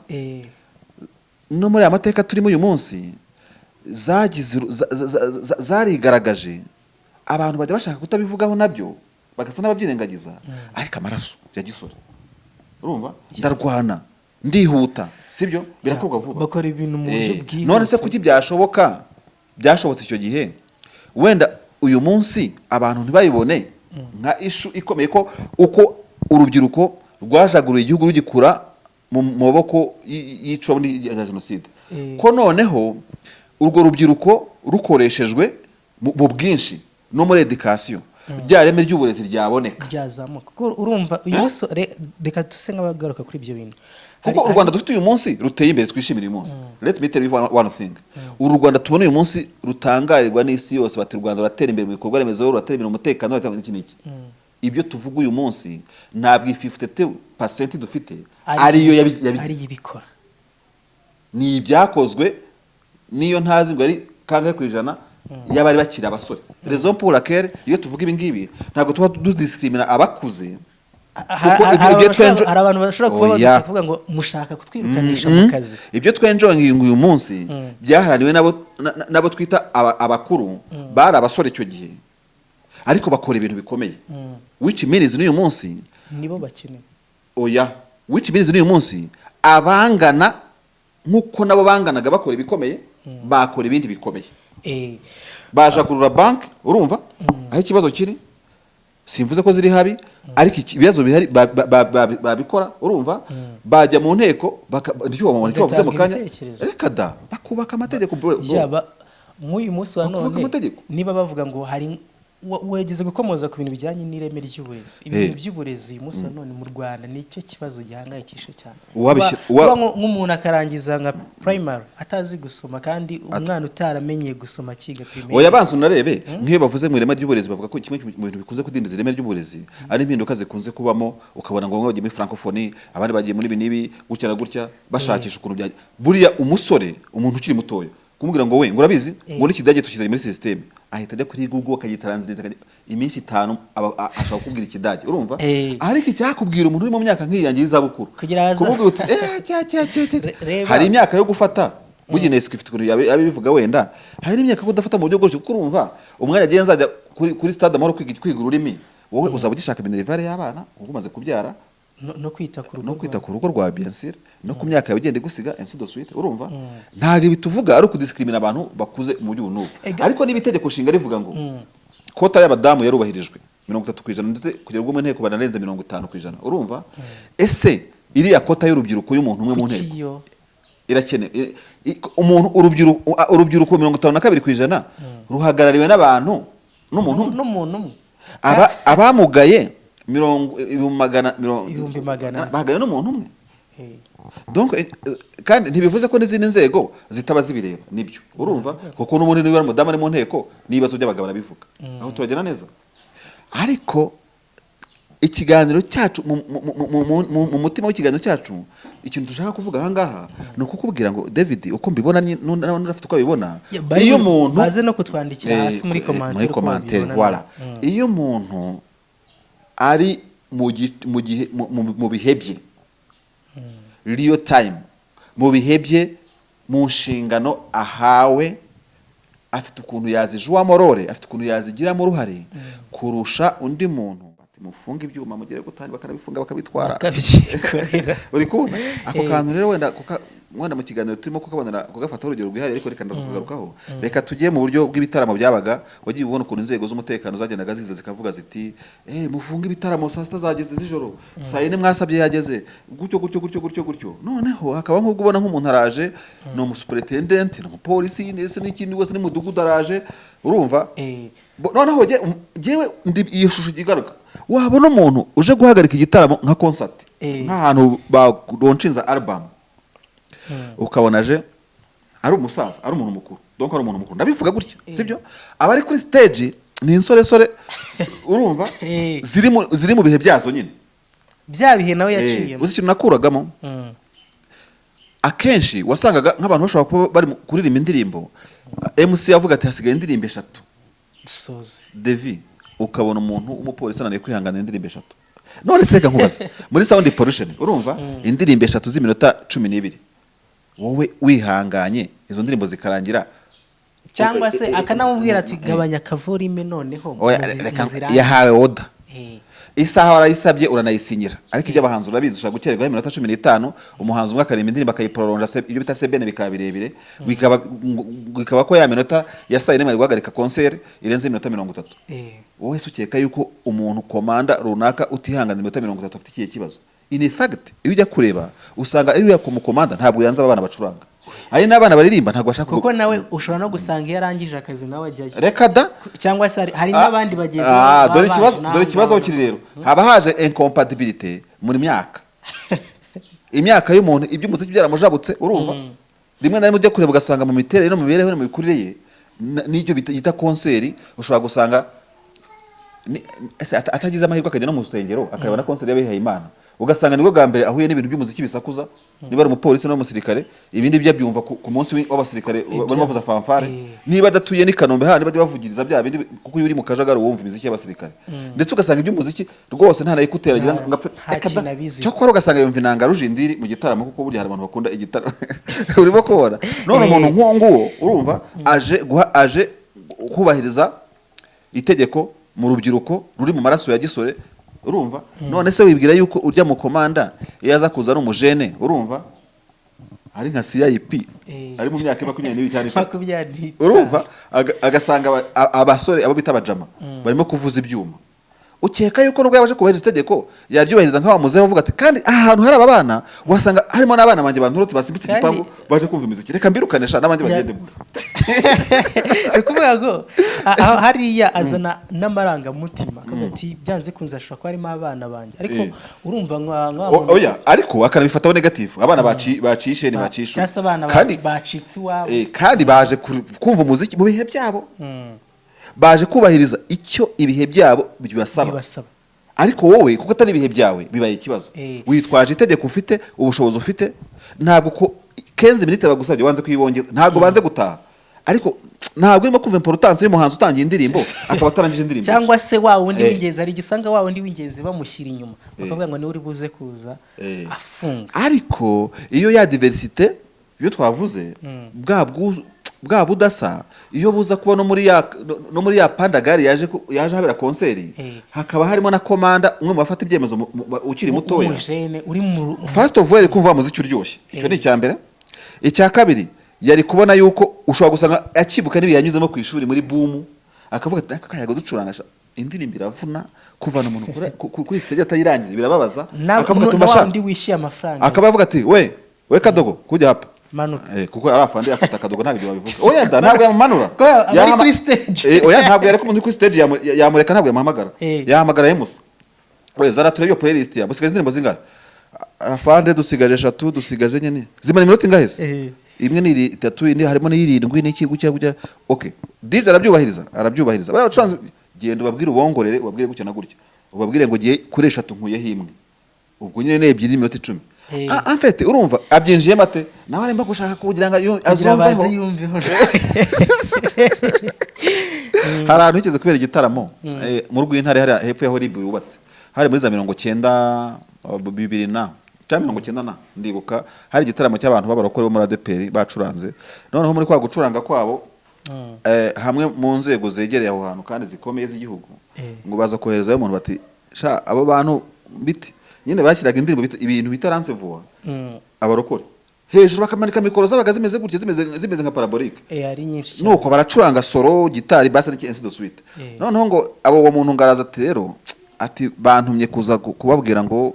B: no muri amateka turimo uyu munsi zarigaragaje. Abantu bajya bashaka kutabivugaho nabyo bagasa n'ababyirengagiza, ariko amaraso ya gisore, urumva ndarwana ndihuta, sibyo birakorwa vuba,
A: bakora ibintu mu buryo bwihuse.
B: None se kuki byashobotse icyo gihe, wenda uyu munsi abantu ntibayibone nka ishu ikomeye ko uko urubyiruko rwajaguruye igihugu rugikura mu maboko y'icwa ya jenoside, ko noneho urwo rubyiruko rukoreshejwe mu bwinshi no muri education rya reme ry'uburezi ryaboneka
A: ryazamuka. Urumva uyu munsi reka tuse nk'abagaruka kuri ibyo bintu,
B: kuko u Rwanda dufite uyu munsi ruteye imbere, twishimira uyu munsi. Let me tell you one thing, uru Rwanda tubona uyu munsi rutangarirwa n'isi yose, bati u Rwanda ruratera imbere mu bikorwa remezo, ruratera imbere mu mutekano, ruratera iki n'iki. Ibyo tuvuga uyu munsi ntabwo 50% dufite ariyo yabikora, ni ibyakozwe niyo ntazi ngo ari kangahe ku ijana y'abari bakiri abasore. Raison pour laquelle iyo tuvuga ibi ngibi ntabwo tuba dudiscrimina abakuze,
A: kuko hari abantu bashobora kuvuga ngo mushaka kutwirukanisha mu kazi.
B: Ibyo twenjoying uyu munsi byaharaniwe nabo twita abakuru, bari abasore icyo gihe, ariko bakora ibintu bikomeye, which means n'uyu munsi
A: nibo bakeneye.
B: Which means n'uyu munsi abangana nk'uko nabo banganaga bakora ibikomeye, bakora ibindi bikomeye. Bajakurura bank, urumva aho ikibazo kiri, simvuze ko ziri habi, ariko ibibazo bihari babikora, urumva bajya mu nteko ndicyo bavuze mu kanya, reka da bakubaka amategeko
A: nk'uyu munsi wa none. Niba bavuga ngo hari wegeze gukomoza ku bintu bijyanye n'ireme ry'uburezi, ibintu by'uburezi uyu munsi wa none mu Rwanda nicyo kibazo gihangayikishe cyane. Nk'umuntu akarangiza nka primary atazi gusoma, kandi umwana utaramenye gusoma akiga primaire.
B: Yabanza unarebe nk'iyo bavuze mu ireme ry'uburezi bavuga ko kimwe mu bintu bikunze kudindiza ireme ry'uburezi ari impinduka zikunze kubamo, ukabona ngo bagiye muri francophonie, abandi bagiye muri binibi gutya na gutya bashakisha ukuntu byaje. Buriya umusore, umuntu ukiri mutoya, kumubwira ngo we ngo urabizi muri Kidage tukize muri system, ahita ajya kuri Google akagitranslate iminsi 5 ashaka kubwira Ikidage, urumva. Ariko icyakubwira umuntu uri mu myaka nk'iyangiye izabukuru kumubwira uti hari imyaka yo gufata buginesi ifite ukuntu yabivuga, wenda hari n'imyaka kudafata mu buryo bwose, kuko urumva umwanya agiye nzajya kuri stade amahoro kwiga ururimi, wowe uzaba ugishaka minerivare y'abana ubwo umaze kubyara,
A: no kwita
B: ku rugo rwa bien sûr, no ku myaka yabigende gusiga ainsi de suite, urumva. Ntabwo bituvuga ari ukudiscrimina abantu bakuze mu buryo n'ubu, ariko n'ibitegeko nshinga rivuga ngo kota y'abadamu yarubahirijwe 30% ndetse kugera ubwo mu nteko banarenze 50%, urumva. Ese iriya kota y'urubyiruko y'umuntu umwe mu nteko irakeneye umuntu urubyiruko 52% ruhagarariwe n'abantu n'umuntu umwe, abamugaye ibihumbi magana bahagana n'umuntu umwe. Donc kandi ntibivuze ko n'izindi nzego zitaba zibireba, nibyo, urumva, kuko n'umuntu niba mudamu ari mu nteko n'ibibazo by'abagabo barabivuga, aho turagena neza. Ariko ikiganiro cyacu mu mutima w'ikiganiro cyacu ikintu dushaka kuvuga aha ngaha ni ukukubwira ngo David uko mbibona n'urafite uko abibona
A: iyo umuntu baze no kutwandikira hasi muri commentaire
B: voilà iyo umuntu ari mu bihe bye real time mu bihe bye mu nshingano ahawe afite ukuntu yazijwa morore afite ukuntu yazigiramo uruhare kurusha undi muntu mufunga ibyuma mugere gutani bakanabifunga bakabitwara uri kubona ako kantu rero wenda mu kiganiro turimo kukabonera kugafata urugero rwihariye ariko reka ndaza kugarukaho reka tugiye mu buryo bw'ibitaramo byabaga wagiye ubona ukuntu inzego z'umutekano zagendaga ziza zikavuga ziti mufunga ibitaramo saa sita zageze z'ijoro saa yine mwasabye yageze gutyo noneho hakaba nk'ubwo ubona nk'umuntu araje ni umusuperetendenti ni umupolisi ndetse n'ikindi wese n'umudugudu araje urumva noneho jewe iyo shusho igigaruka wabona umuntu uje guhagarika igitaramo nka concert nk'ahantu baroncinza album ukabona aje ari umusaza ari umuntu mukuru donc ari umuntu mukuru ndabivuga gutya sibyo abari kuri stage ni insore urumva ziri mu bihe byazo nyine
A: bya bihe nawe yaciyemo
B: uzi ikintu nakuragamo akenshi wasangaga nk'abantu bashobora kuba bari kuririmba indirimbo MC yavuga ati hasigaye indirimbo 3
A: dusoze
B: Devi ukabona umuntu umupolisi ananiye kwihangana indirimbo 3 none seka nkubaza muri sound pollution urumva indirimbo 3 z'iminota 12 wowe wihanganye izo ndirimbo zikarangira
A: cyangwa se akanamubwira ati gabanya kavorime noneho
B: yahawe oda isaha warayisabye uranayisinyira ariko ibyo abahanzi urabizi ushaka gukererwa iminota 15 umuhanzi umwe akarema indirimbo akayiprolonga ibyo bita sebene bikaba birebire bikaba ko ya minota ya saa yine guhagarika concert irenze iminota 30 wowe ukeka yuko umuntu komanda runaka utihangana iminota 30 afite ikihe kibazo in fact iyo ujya kureba usanga ari yakumukomanda ntabwo yanze abana bacuranga ari n'abana baririmba ntabwo bashaka
A: kuko nawe ushobora no gusanga iyo arangije akazi nawe ajyayo
B: reka da
A: cyangwa se hari n'abandi bageze
B: dore ikibazo kiri rero haba haje incompatibility muri imyaka y'umuntu iby'umuziki byaramujabutse urumva rimwe na rimwe ujya kureba ugasanga mu miterere no mu mibereho no mu mikurire ye n'icyo bita konseri ushobora gusanga atagize amahirwe akajya no mu rusengero akareba na konseri y'abihaye Imana ugasanga nibwo bwa mbere ahuye n'ibintu by'umuziki bisakuza niba ari umupolisi n'umusirikare ibindi byo byumva ku munsi w'abasirikare barimo bavuza fanfare niba adatuye ni Kanombe handi bajya bavugiriza bya bindi kuko iyo uri mu kajagari wumva imiziki y'abasirikare ndetse ugasanga iby'umuziki rwose nta nayikuteragira cyakora ugasanga yumva inanga rujindiri mu gitaramo kuko burya hari abantu bakunda igitaramo urimo kubona none umuntu nk'uwo urumva aje kubahiriza itegeko mu rubyiruko ruri mu maraso ya gisore urumva none se wibwira yuko urya mu komanda yaza kuza ari umujene urumva ari nka CIP ari mu myaka 22 urumva agasanga abasore abo bita abajama barimo kuvuza ibyuma ukeka yuko nubwo yabaje kubahiriza itegeko yaryubahiriza nk'aho muzeho uvuga ati kandi ahantu hari abana wasanga harimo n'abana banje banturutse basimbitse igipangu baje kumva imiziki reka mbirukanesha n'abandi bagende
A: kuvuga ngo hariya azana n'amaranga mutima akavuga ati byanze kunza ashobora kuba harimo abana banje ariko urumva
B: oya ariko akanabifataho negative abana bacishe ni bacishu
A: kandi bacitse iwabo
B: kandi baje kumva umuziki mu bihe byabo baje kubahiriza icyo ibihe byabo bibasaba ariko wowe kuko atari ibihe byawe bibaye ikibazo witwaje itegeko ufite ubushobozi ufite ntabwo ko 15 minutes bagusabye wanze kwibongera ntabwo banze gutaha ariko ntabwo urimo kumva importance y'umuhanzi utangiye indirimbo akaba atarangije indirimbo
A: cyangwa se wa wundi w'ingenzi ari gisanga wa wundi w'ingenzi bamushyira inyuma bakavuga ngo ni uri buze kuza afunga
B: ariko iyo ya diversité iyo twavuze bwa budasa iyo buza kuba no muri ya pandagari yaje habera konseri hakaba harimo na komanda umwe mu bafata ibyemezo ukiri mutoya first of all kumva muziki uryoshye icyo ni icyambere icya kabiri yari kubona yuko ushobora gusanga akibuka nibi yanyuzemo ku ishuri muri boom akavuga ati akayago ducurangasha indirimbo iravuna kuvana umuntu kuri stage atayirangije birababaza
A: akavuga ati mbashandi wishyira amafaranga
B: akavuga ati we kadogo kujya hapa
A: manuka
B: kuko arafande afata kadogo ntabwo babivuga oya da ntabwo yamanura
A: yari kuri stage
B: oya ntabwo yari kumuntu kuri stage yamureka ntabwo yamuhamagara yahamagara yemusa we zara turebe playlist ya busigaje indirimbo zingana afande dusigaje 3 dusigaje nyene zimana iminota ingahese imwe ni 3 indi harimo n'irindwi n'iki gutya okay DJ arabyubahiriza bari bacanze genda ubabwire ubongorere ubabwire gutya na gutya ubabwire ngo giye kuresha tunkuye himwe ubwo nyine ne 2 n'iminota 10 en fait urumva abyinjiye mate nawe arimo gushaka kugira ngo azumveho hari ahantu higeze kubera igitaramo mu rw'intare hari hepfo yaho ribu yubatse hari muri za 90 2000 na cyangwa 90 na ndibuka hari igitaramo cy'abantu b'abarokore bo muri ADPR bacuranze noneho muri kwa gucuranga kwabo hamwe mu nzego zegereye aho hantu kandi zikomeye z'igihugu ngo baza koherezayo umuntu bati sha abo bantu biti nyine bashyiraga indirimbo ibintu bitaranse vuba abarokore hejuru bakamanika mikoro zabaga zimeze gutya zimeze nka parabolique
A: ari nyinshi
B: nuko baracuranga solo gitari basa n'iki de suite noneho ngo abo muntu ngaraza ati rero ati bantumye kuza kubabwira ngo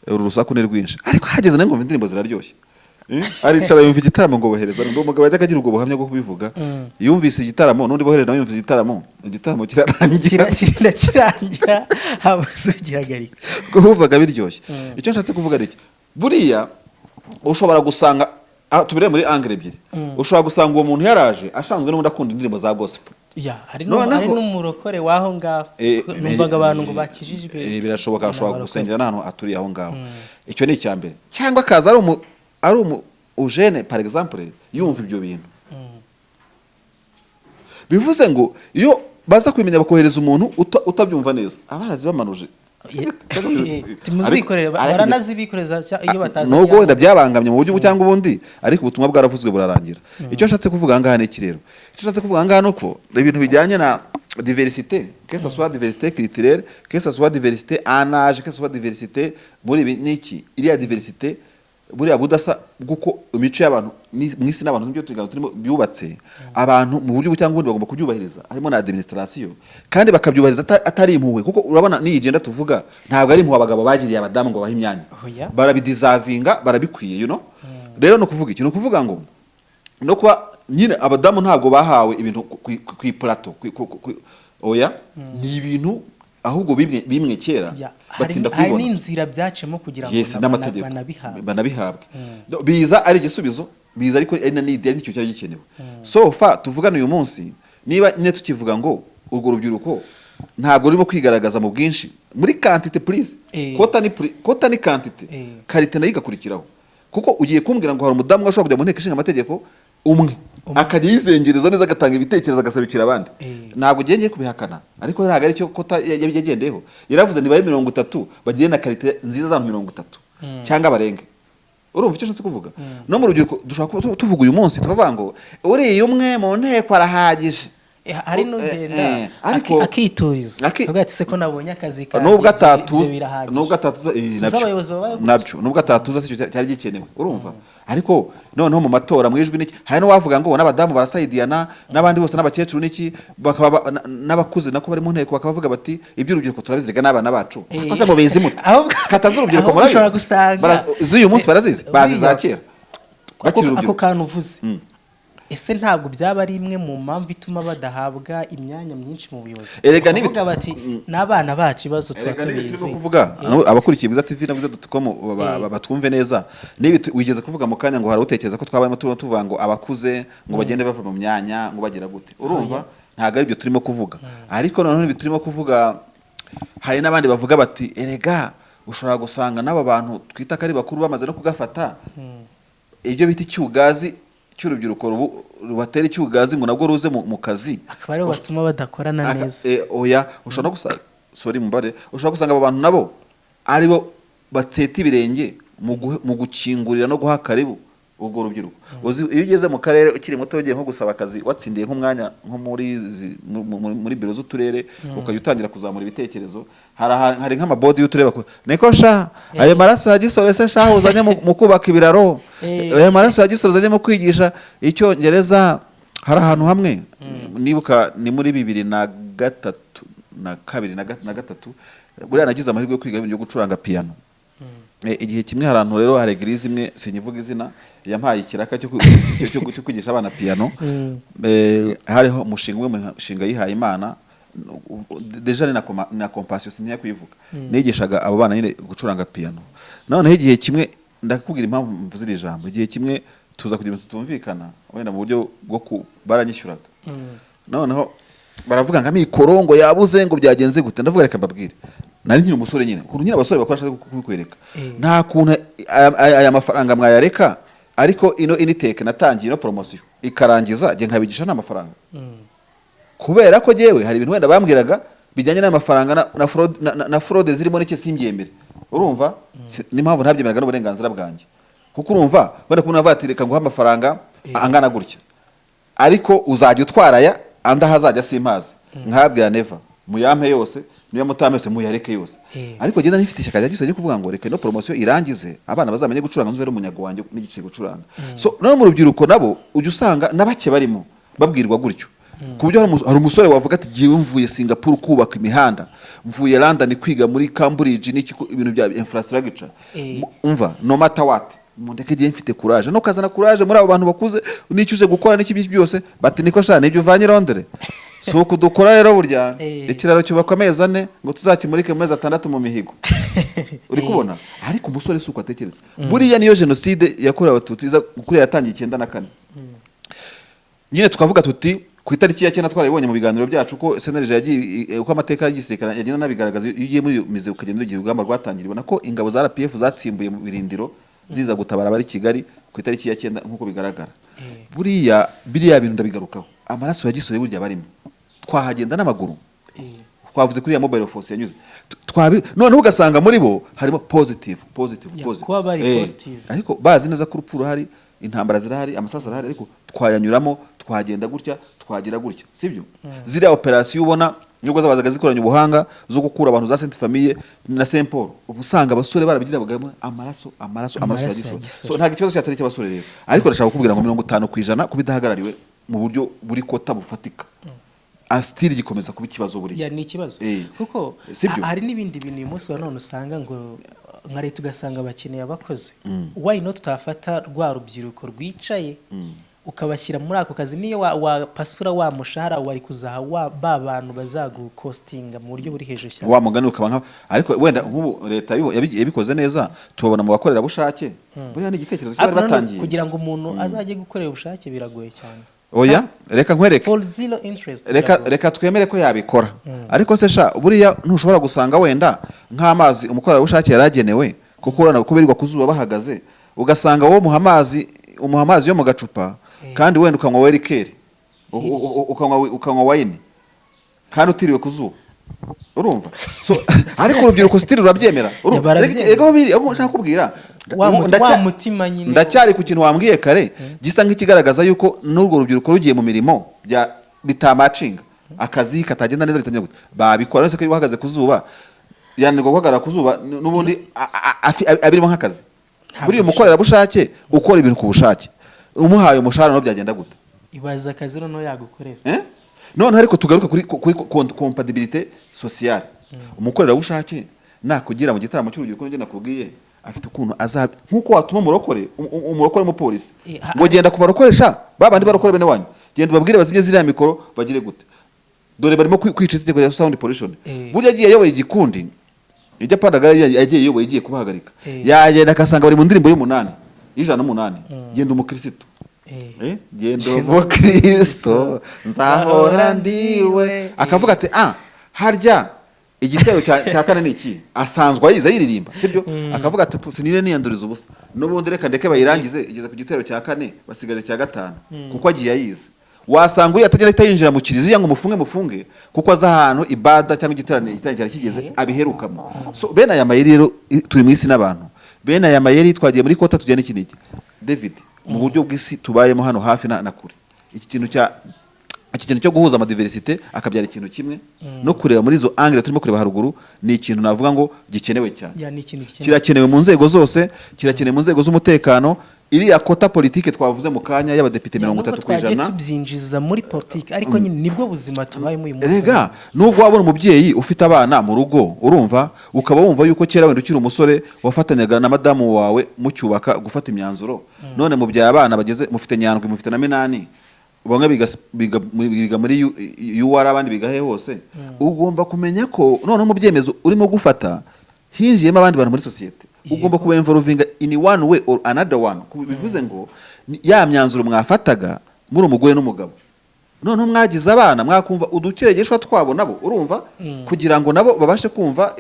B: uru rusaku ni rwinshi ariko hageze nango indirimbo ziraryoshye aricara yumva igitaramo ngo bohereza ngo umugabo yajya agira ubwo buhamya bwo kubivuga yumvise igitaramo n'undi bohereza nawe yumvise igitaramo kirarangira
A: habuze gihagarika
B: kuvuga biryoshye icyo nshatse kuvuga rike buriya ushobora gusanga tubire muri angle ebyiri ushobora gusanga uwo muntu yaraje ashanzwe n'undi akunda indirimbo za gospel
A: hari n'umurokore waho ngaho numvaga abantu ngo bakijijwe
B: birashoboka ashobora gusengera n'ahantu aturiye aho ngaho icyo ni icyambere cyangwa akaza ari ujene par exemple yumva ibyo bintu bivuze ngo iyo baza kwimenya bakohereza umuntu utabyumva neza abarazi bamanuje
A: muzikorera baranazibikoreza iyo batazi
B: nubwo wenda byabangamye mu buryo cyangwa ubundi ariko ubutumwa bwaravuzwe burarangira icyo nshatse kuvuga ngaha ni kirero icyo nshatse kuvuga ngaha nuko ibintu bijyanye na diversité que ça soit diversité culturelle que ça soit diversité en âge que ça soit diversité muri niki iriya diversité buriya budasa bwuko imico y'abantu mwisi n'abantu n'ibyo turimo byubatse abantu mu buryo cyangwa ubundi bagomba kubyubahiriza harimo na administration kandi bakabyubahiriza atari impuhwe kuko urabona ni igenda tuvuga ntabwo ari impuhwe abagabo bagiriye abadamu ngo bahe imyanya barabideservinga barabikwiye rero no kuvuga iki no kuvuga ngo no kuba nyine abadamu ntabwo bahawe ibintu ku plateau oya ni ibintu ahubwo bimwe kera batinda kwibona
A: hari n'inzira byacemo kugira ngo
B: banabihabwe biza ari igisubizo biza ariko ari nicyo cyari gikenewe so fa tuvugana uyu munsi niba nyine tukivuga ngo urwo rubyiruko ntabwo rurimo kwigaragaza mu bwinshi muri quantité please kota ni quantité qualité nayo igakurikiraho kuko ugiye kumbwira ngo hari umudamu ashobora kujya mu nteko ishinga amategeko umwe akajya yizengereza neza agatanga ibitekerezo agasabikira abandi ntabwo ugiye kubihakana ariko ntabwo ari cyo kota yagendeyeho yaravuze nibaye 30 bagiye na qualité nziza za 30 cyangwa barenge urumva icyo nshatse kuvuga no mu rugero dushaka tuvuga uyu munsi tuvuga ngo uriye umwe mu nteko arahagije
A: hari n'ugenda akituriza avuga ati se ko nabonye akazi kandi
B: nubwo atatuza nubwo atatuza cyo cyari gikenewe urumva ariko noneho mu matora mwijwi niki hari no wavuga ngo n'abadamu barasayidiyana n'abandi bose n'abakecuru niki bakaba n'abakuze nako bari mu nteko bakavuga bati ibyo urubyiruko turabizirega n'abana bacu kose mu bezi muto kataza urubyiruko murabizi z'uyu munsi barazizi bazi za kera
A: ako kantu uvuze ese ntabwo byaba ari imwe mu mpamvu ituma badahabwa imyanya myinshi mu buyobozi bavuga bati n'abana bacu ibibazo tuba tubizi
B: kuvuga abakurikiye Bwiza TV na Bwiza.com batwumve neza niba wigeze kuvuga mu kanya ngo hari utekereza ko twabayemo tuvuga ngo abakuze ngo bagende bava mu myanya ngo bagira gute urumva ntabwo ari byo turimo kuvuga ariko noneho ibi turimo kuvuga hari n'abandi bavuga bati erega ushobora gusanga n'aba bantu twita ko ari bakuru bamaze no kugafata ibyo bita icyugazi cy'urubyiruko rubatera icyugazi ngo nabwo ruze mu kazi
A: akaba aribo batuma badakorana neza
B: oya ushobora no gusanga ushobora gusanga abo bantu nabo aribo bateta ibirenge mu gukingurira no guha karibu ubwo rubyiruko iyo ugeze mu karere ukiri muto ugiye nko gusaba akazi watsindiye nk'umwanya nko muri biro z'uturere ukajya utangira kuzamura ibitekerezo hari nk'amabodi y'uturere niko sha ayo maraso ya Gisore se shaho uzanye mu kubaka ibiraro ayo maraso ya Gisore uzanye mu kwigisha icyongereza hari ahantu hamwe nibuka ni muri 2003 na 2003 buriya nagize amahirwe yo kwiga ibintu byo gucuranga piano igihe kimwe harantu rero hari eglise imwe sinyivuga izina yampaye ikiraka cyo kwigisha abana piano hariho umushinga yihaye Imana deja ni na compassion sinye kwivuga nigishaga abo bana nyine gucuranga piano noneho igihe kimwe ndakubwira impamvu mvuze iri jambo igihe kimwe tuza kugira tutumvikana wenda mu buryo bwo baranyishyuraga noneho baravuga ngo amikoro ngo yabuze ngo byagenze gute ndavuga reka mbabwire nari nkiri umusore nyine ukuntu nyine abasore bakora ashaka kubikwereka nta kuntu aya mafaranga mwayareka ariko ino initeke natangiye no promotion ikarangiza je nkabigisha nta mafaranga kubera ko jewe hari ibintu wenda bambwiraga bijyanye n'amafaranga na fraude zirimo n'iki simbyemere urumva ni mpamvu ntabyemeraga n'uburenganzira bwanjye kuko urumva wenda kubona vatireka ngo amafaranga angana gutya ariko uzajya utwaraya anda hazajya simpazi nkabwira never muyampe yose niyo mutamese muyareke yose ariko genda nifite ishyaka ryagize cyo kuvuga ngo reka no promotion irangize abana bazamenye gucuranga nzwe n'umunyago wanjye n'igice gucuranga so no mu rubyiruko nabo ujye usanga nabake barimo babwirwa gutyo kubyo hari umusore wavuga ati giye mvuye Singapore kubaka imihanda mvuye London kwiga muri Cambridge n'iki ibintu bya infrastructure umva no matter what mundeke giye mfite courage no kazana courage muri abo bantu bakuze n'icyuje gukora n'iki byose bati niko shana ibyo vanye Londres so kudukora rero burya ikiraro cyubakwa amezi 4 ngo tuzakimurike mu mezi 6 mu mihigo uri kubona ariko umusore suko atekereza buriya niyo genocide yakorewe abatutsi kuri yatangiye 94 nyine tukavuga tuti ku itariki ya 9 twarabibonye mu biganiro byacu ko SNLG yagiye uko amateka y'igisirikare yagenda nabigaragaza ugiye muri mize ukagenda ugiye ugamba rwatangiriwe nako ingabo za RPF zatsimbuye mu birindiro ziza gutabara bari Kigali ku itariki ya 9 nkuko bigaragara buriya bintu ndabigarukaho amaraso ya gisore burya barimo twahagenda n'amaguru twavuze kuri ya mobile force yanyuze none ugasanga muri bo harimo positive ariko bazi neza ko urupfu ruhari intambara zirahari amasasa arahari ariko twayanyuramo twagenda gutya twagira gutya sibyo ziriya operation ubona nubwo zabazaga zikoranye ubuhanga zo gukura abantu za Sainte Famille na Saint Paul ubusanga abasore barabigira bagamo amaraso yagiso so nta kibazo cyatari cy'abasore rero ariko ndashaka kukubwira ngo 50% kubidahagarariwe mu buryo buri kota bufatika astiri gikomeza kuba ikibazo buri
A: ya ni ikibazo kuko hari n'ibindi bintu uyu munsi wa none usanga ngo nka leta ugasanga abakeneye abakozi why not tafata rwa rubyiruko rwicaye ukabashyira muri ako kazi niyo wapasura wa mushahara wari kuzaha ba bantu bazagukostinga mu buryo buri hejuru cyane
B: wa mugani ukaba ariko wenda nk'ubu leta yabikoze neza tubabona mu bakorera bushake buriya ni igitekerezo cyari batangiye
A: kugira ngo umuntu azajye gukorera ubushake biragoye cyane
B: oya reka nkwereke
A: for zero interest
B: reka twemere ko yabikora ariko se sha buriya ntushobora gusanga wenda nk'amazi umukorera bushake yaragenewe kuko urana kubirirwa kuzuba bahagaze ugasanga wo umuhamazi yo mu gacupa kandi wenda ukanywa werikeri ukanywa wine kandi utiriwe kuzuba urumva so ariko urubyiruko stili rurabyemera ego biri aho nshaka kubwira
A: wa mutima nyine
B: ndacyari ku kintu wambwiye kare gisa nk'ikigaragaza yuko n'urwo rubyiruko rugiye mu mirimo bya bitamacinga akazi katagenda neza bitangira gute babikora nese ko bahagaze kuzuba yanirwa guhagarara kuzuba n'ubundi abirimo nk'akazi buri umukorera bushake ukora ibintu ku bushake umuhaye umushahara no byagenda gute
A: ibaza akazi no yagukorera
B: none ariko tugaruka kuri compatibilité sociale umukorera bushake nakugira mu gitaramo cy'urubyiruko ngenda kubwiye afite ukuntu azabe nkuko watuma umurokore mu polisi ngo genda kubarokoresha babandi barokore bene wanyu genda babwire bazimye ziriya mikoro bagire gute dore barimo kwica itegeko ya sound pollution burya agiye yoboye igikundi ijya pandagara yagiye yoboye igiye kubahagarika yagenda akasanga bari mu ndirimbo y'umunani y'ijana n'umunani genda umukristo genda umukristo nzahora ndiwe akavuga ati harya igitero cya kane niki asanzwe yiza yiririmba sibyo akavuga ati sinire niyanduriza ubusa n'ubundi reka ndeke bayirangize igeze ku gitero cya kane basigaje cya gatanu kuko agiye yayize wasanga uri atagera yinjira mu kiriziya ngo mufunge kuko aza ahantu ibada cyangwa igiterane cyari kigeze abiherukamo so bene aya mayeri rero turi mu isi n'abantu bene aya mayeri twagiye muri kota tujya n'ikindi David mu buryo bw'isi tubayemo hano hafi na kure iki kintu cyo guhuza amadiversite akabyara ikintu kimwe no kureba muri zo angle turimo kureba haruguru ni ikintu navuga ngo gikenewe cyane kirakenewe mu nzego zose kirakenewe mu nzego z'umutekano iriya kota politike twavuze mu kanya y'abadepite 30%
A: tubyinjiza muri politike ariko nyine nibwo buzima tubayemo uyu munsi
B: rega nubwo wabona umubyeyi ufite abana mu rugo urumva ukaba wumva yuko kera wenda ukiri umusore wafatanyaga na madamu wawe mucyubaka gufata imyanzuro none mu bya abana bageze mufite nyandwi mufite na minani bamwe biga muri UR abandi bigahe hose ugomba kumenya ko none mu byemezo urimo gufata hinjiyemo abandi bantu muri societe ugomba kuba involvinga in one way or another one bivuze ngo ya myanzuro mwafataga muri umugore n'umugabo noneho mwagize abana mwakumva udukiregeshwa twabo nabo urumva kugira ngo nabo babashe kumva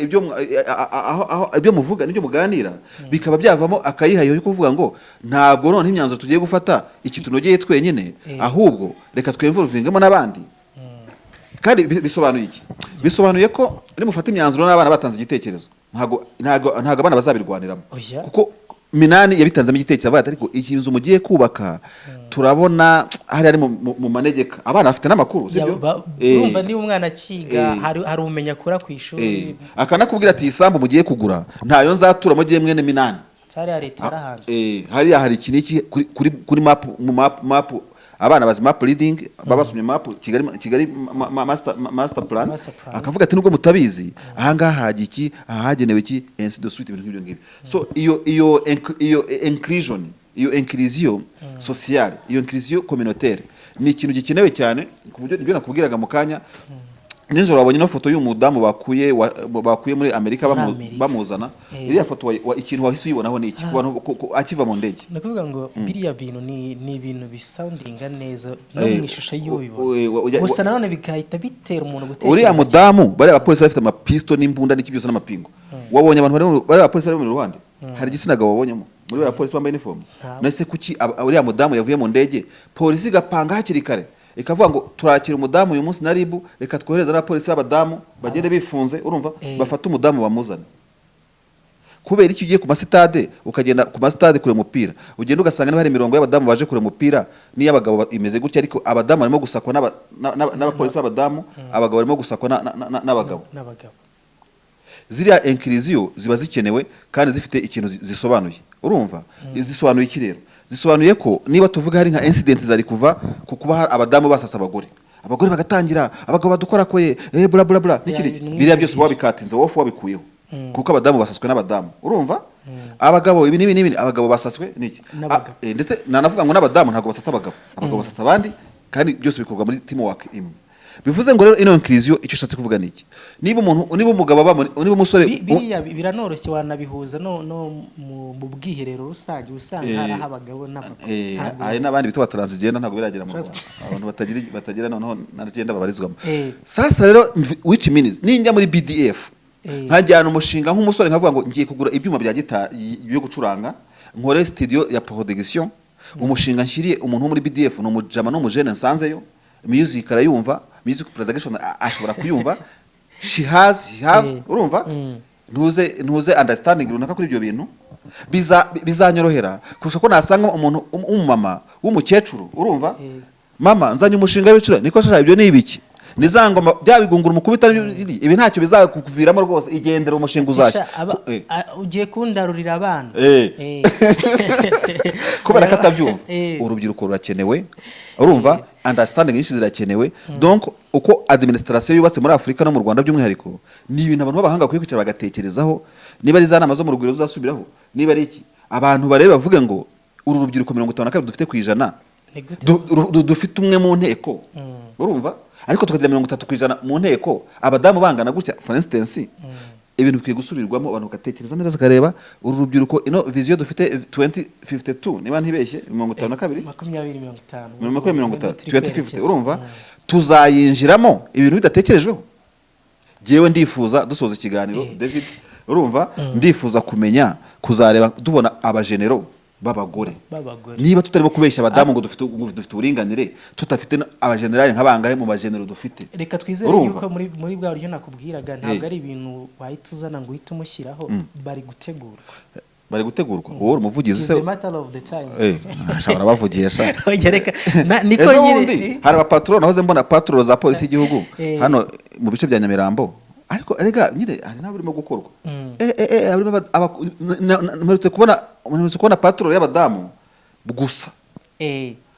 B: ibyo muvuga n'ibyo muganira bikaba byavamo akayihayo yo kuvuga ngo ntabwo none imyanzuro tugiye gufata iki tunogeye twenyine ahubwo reka twemvuruvingemo n'abandi kandi bisobanuye iki bisobanuye ko nimufata imyanzuro n'abana batanze igitekerezo ntago abana bazabirwaniramo kuko Minani yabitanzemo igitekerezo avuga ariko ikintu mugiye kubaka turabona hari mu manegeka abana bafite n'amakuru sibyo
A: urumva niba umwana akiga hari umenya kura ku ishuri
B: akanakubwira ati isambu mugiye kugura ntayo nzatura mugiye mwene Minani
A: cyari leta yarahanze
B: hari iki kuri map abana bazi map reading babasumye map Kigali master plan akavuga ati nubwo mutabizi ahangaha hagiki ahagenewe iki ainsi de suite ibintu nk'ibyo so iyo inclusion sociale iyo inclusion communautaire ni ikintu gikenewe cyane ku buryo ibyo nakubwiraga mu kanya nijoro wabonye no foto y'umudamu bakuye muri Amerika bamuzana iriya foto ikintu wahise uyibonaho ni iki akiva mu ndege
A: nakuvuga ngo biriya bintu ni ibintu bisoundinga neza no mu ishusho y'ubibona gusa nanone bikahita bitera umuntu gutekereza
B: uriya mudamu bari abapolisi bafite amapisto n'imbunda n'iki byose n'amapingo wabonye abantu bari abapolisi bari mu ruhande hari igitsina gabo wabonyemo muri abapolisi bambaye uniform nase kuki uriya mudamu yavuye mu ndege polisi igapanga hakiri kare ikavuga ngo turakira umudamu uyu munsi na RIB reka twohereza n'abapolisi b'abadamu bagende bifunze urumva bafata umudamu bamuzana kubera iki ugiye ku masitade ukagenda ku masitade kure umupira ugenda ugasanga niba hari imirongo y'abadamu baje kure umupira n'iy'abagabo imeze gutya ariko abadamu barimo gusakwa n'abapolisi b'abadamu abagabo barimo gusakwa n'abagabo ziriya inclusion ziba zikenewe kandi zifite ikintu zisobanuye urumva zisobanuye iki rero zisobanuye ko niba tuvuga hari nka incident zari kuva ku kuba hari abadamu basasa abagore bagatangira abagabo badukora koye bla bla bla biriya byose wabikatinze wowe wabikuyeho kuko abadamu basaswe n'abadamu urumva abagabo ibi nibi abagabo basaswe niki ndetse nanavuga ngo n'abadamu ntago basasa abagabo basasa abandi kandi byose bikorwa muri teamwork imwe bivuze ngo rero ino inclusion icyo ushatse kuvuga niki niba umugabo niba umusore
A: biranoroshye wanabihuza no mu bwiherero rusange usanga hari abagabo
B: n'abagabo n'abandi bitwa transgender ntago biragera mu Rwanda abantu batagira noneho naragenda babarizwamo sasa rero which means ninjya muri BDF nkajyana umushinga nk'umusore nkavuga ngo ngiye kugura ibyuma bya gitari byo gucuranga nkore studio ya production umushinga nshiriye umuntu muri BDF no mujama no mujene nsanzeyo music arayumva music production ashobora kuyumva she has urumva ntuze understanding runaka kuri ibyo bintu bizanyorohera kurusha ko nasanga umuntu umumama w'umukecuru urumva mama nzanye umushinga w'ibicura niko shaka ibyo ni ibiki nizangoma byabigungura umukubita ibi ntacyo bizakuviramo rwose igendera umushinga uzashya
A: ugiye kundarurira abana
B: kubera ko atabyumva urubyiruko rurakenewe urumva understanding nyinshi zirakenewe donc uko administration yubatse muri Afrika no mu Rwanda by'umwihariko ni ibintu abantu b'abahanga kwiye kwicara bagatekerezaho niba ari zanama zo mu rugwiro zazasubiraho niba ari iki abantu barebe bavuge ngo uru rubyiruko 52 dufite ku ijana dufite umwe mu nteko urumva ariko tukagira 30% mu nteko abadamu bangana gutya for instance ibintu bikwiye gusubirwamo abantu bagatekereza neza bakareba uru rubyiruko ino vision dufite 2052 niba ntibeshye 52 2050 urumva tuzayinjiramo ibintu bidatekerejweho jewe ndifuza dusoza ikiganiro David urumva ndifuza kumenya kuzareba dubona abagenero babagore niba tutarimo kubeshya abadamu ngo dufite uburinganire tutafite abagenerali nk'abangahe mu bagenero dufite
A: reka twizere yuko muri bwa buryo nakubwiraga ntabwo ari ibintu wahita uzana ngo uhite umushyiraho bari gutegurwa
B: wowe umuvugizi se
A: matter of the time
B: ashobora bavugisha
A: reka niko nyine
B: hari abapatrol nahoze mbona patrol za polisi y'igihugu hano mu bice bya Nyamirambo ariko erega nyine hari n'abarimo gukorwa mperutse kubona patrol y'abadamu gusa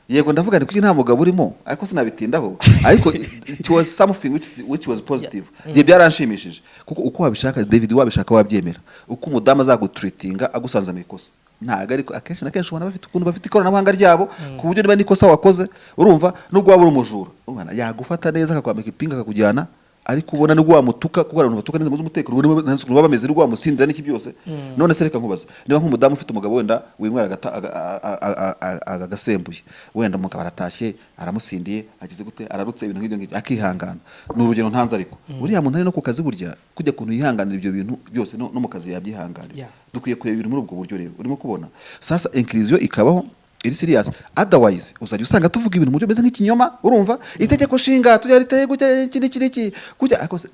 B: yego ndavuga ni kuki nta mugabo urimo ariko sinabitindaho ariko it was something which was positive byaranshimishije kuko uko wabishaka David wabishaka wabyemera uko umudamu azagutreatinga agusanza mu ikosa ntago ariko akenshi na kenshi ubona bafite ukuntu bafite ikoranabuhanga ryabo ku buryo niba nikosa wakoze urumva nubwo waba uri umujura umwana yagufata neza akakwambika ipinga akakujyana ariko ubona ni wamutuka kuko abantu batuka neza umutekano ubona bameze ni wamusindira n'iki byose none se reka nkubaza niba nk'umudamu ufite umugabo wenda winywera agasembuye wenda umugabo aratashye aramusindiye agize gute ararutse ibintu nk'ibyo ngibyo akihangana ni urugero ntanze ariko uriya muntu ari no ku kazi burya kujya kuntu yihanganira ibyo bintu byose no mu kazi yabyihanganira dukwiye kureba ibintu muri ubwo buryo rero urimo kubona sasa inclusion ikabaho iri serious otherwise uzajya usanga tuvuga ibintu mu buryo beze nk'ikinyoma urumva itegeko shinga tujya riteye gutya iki kujya akose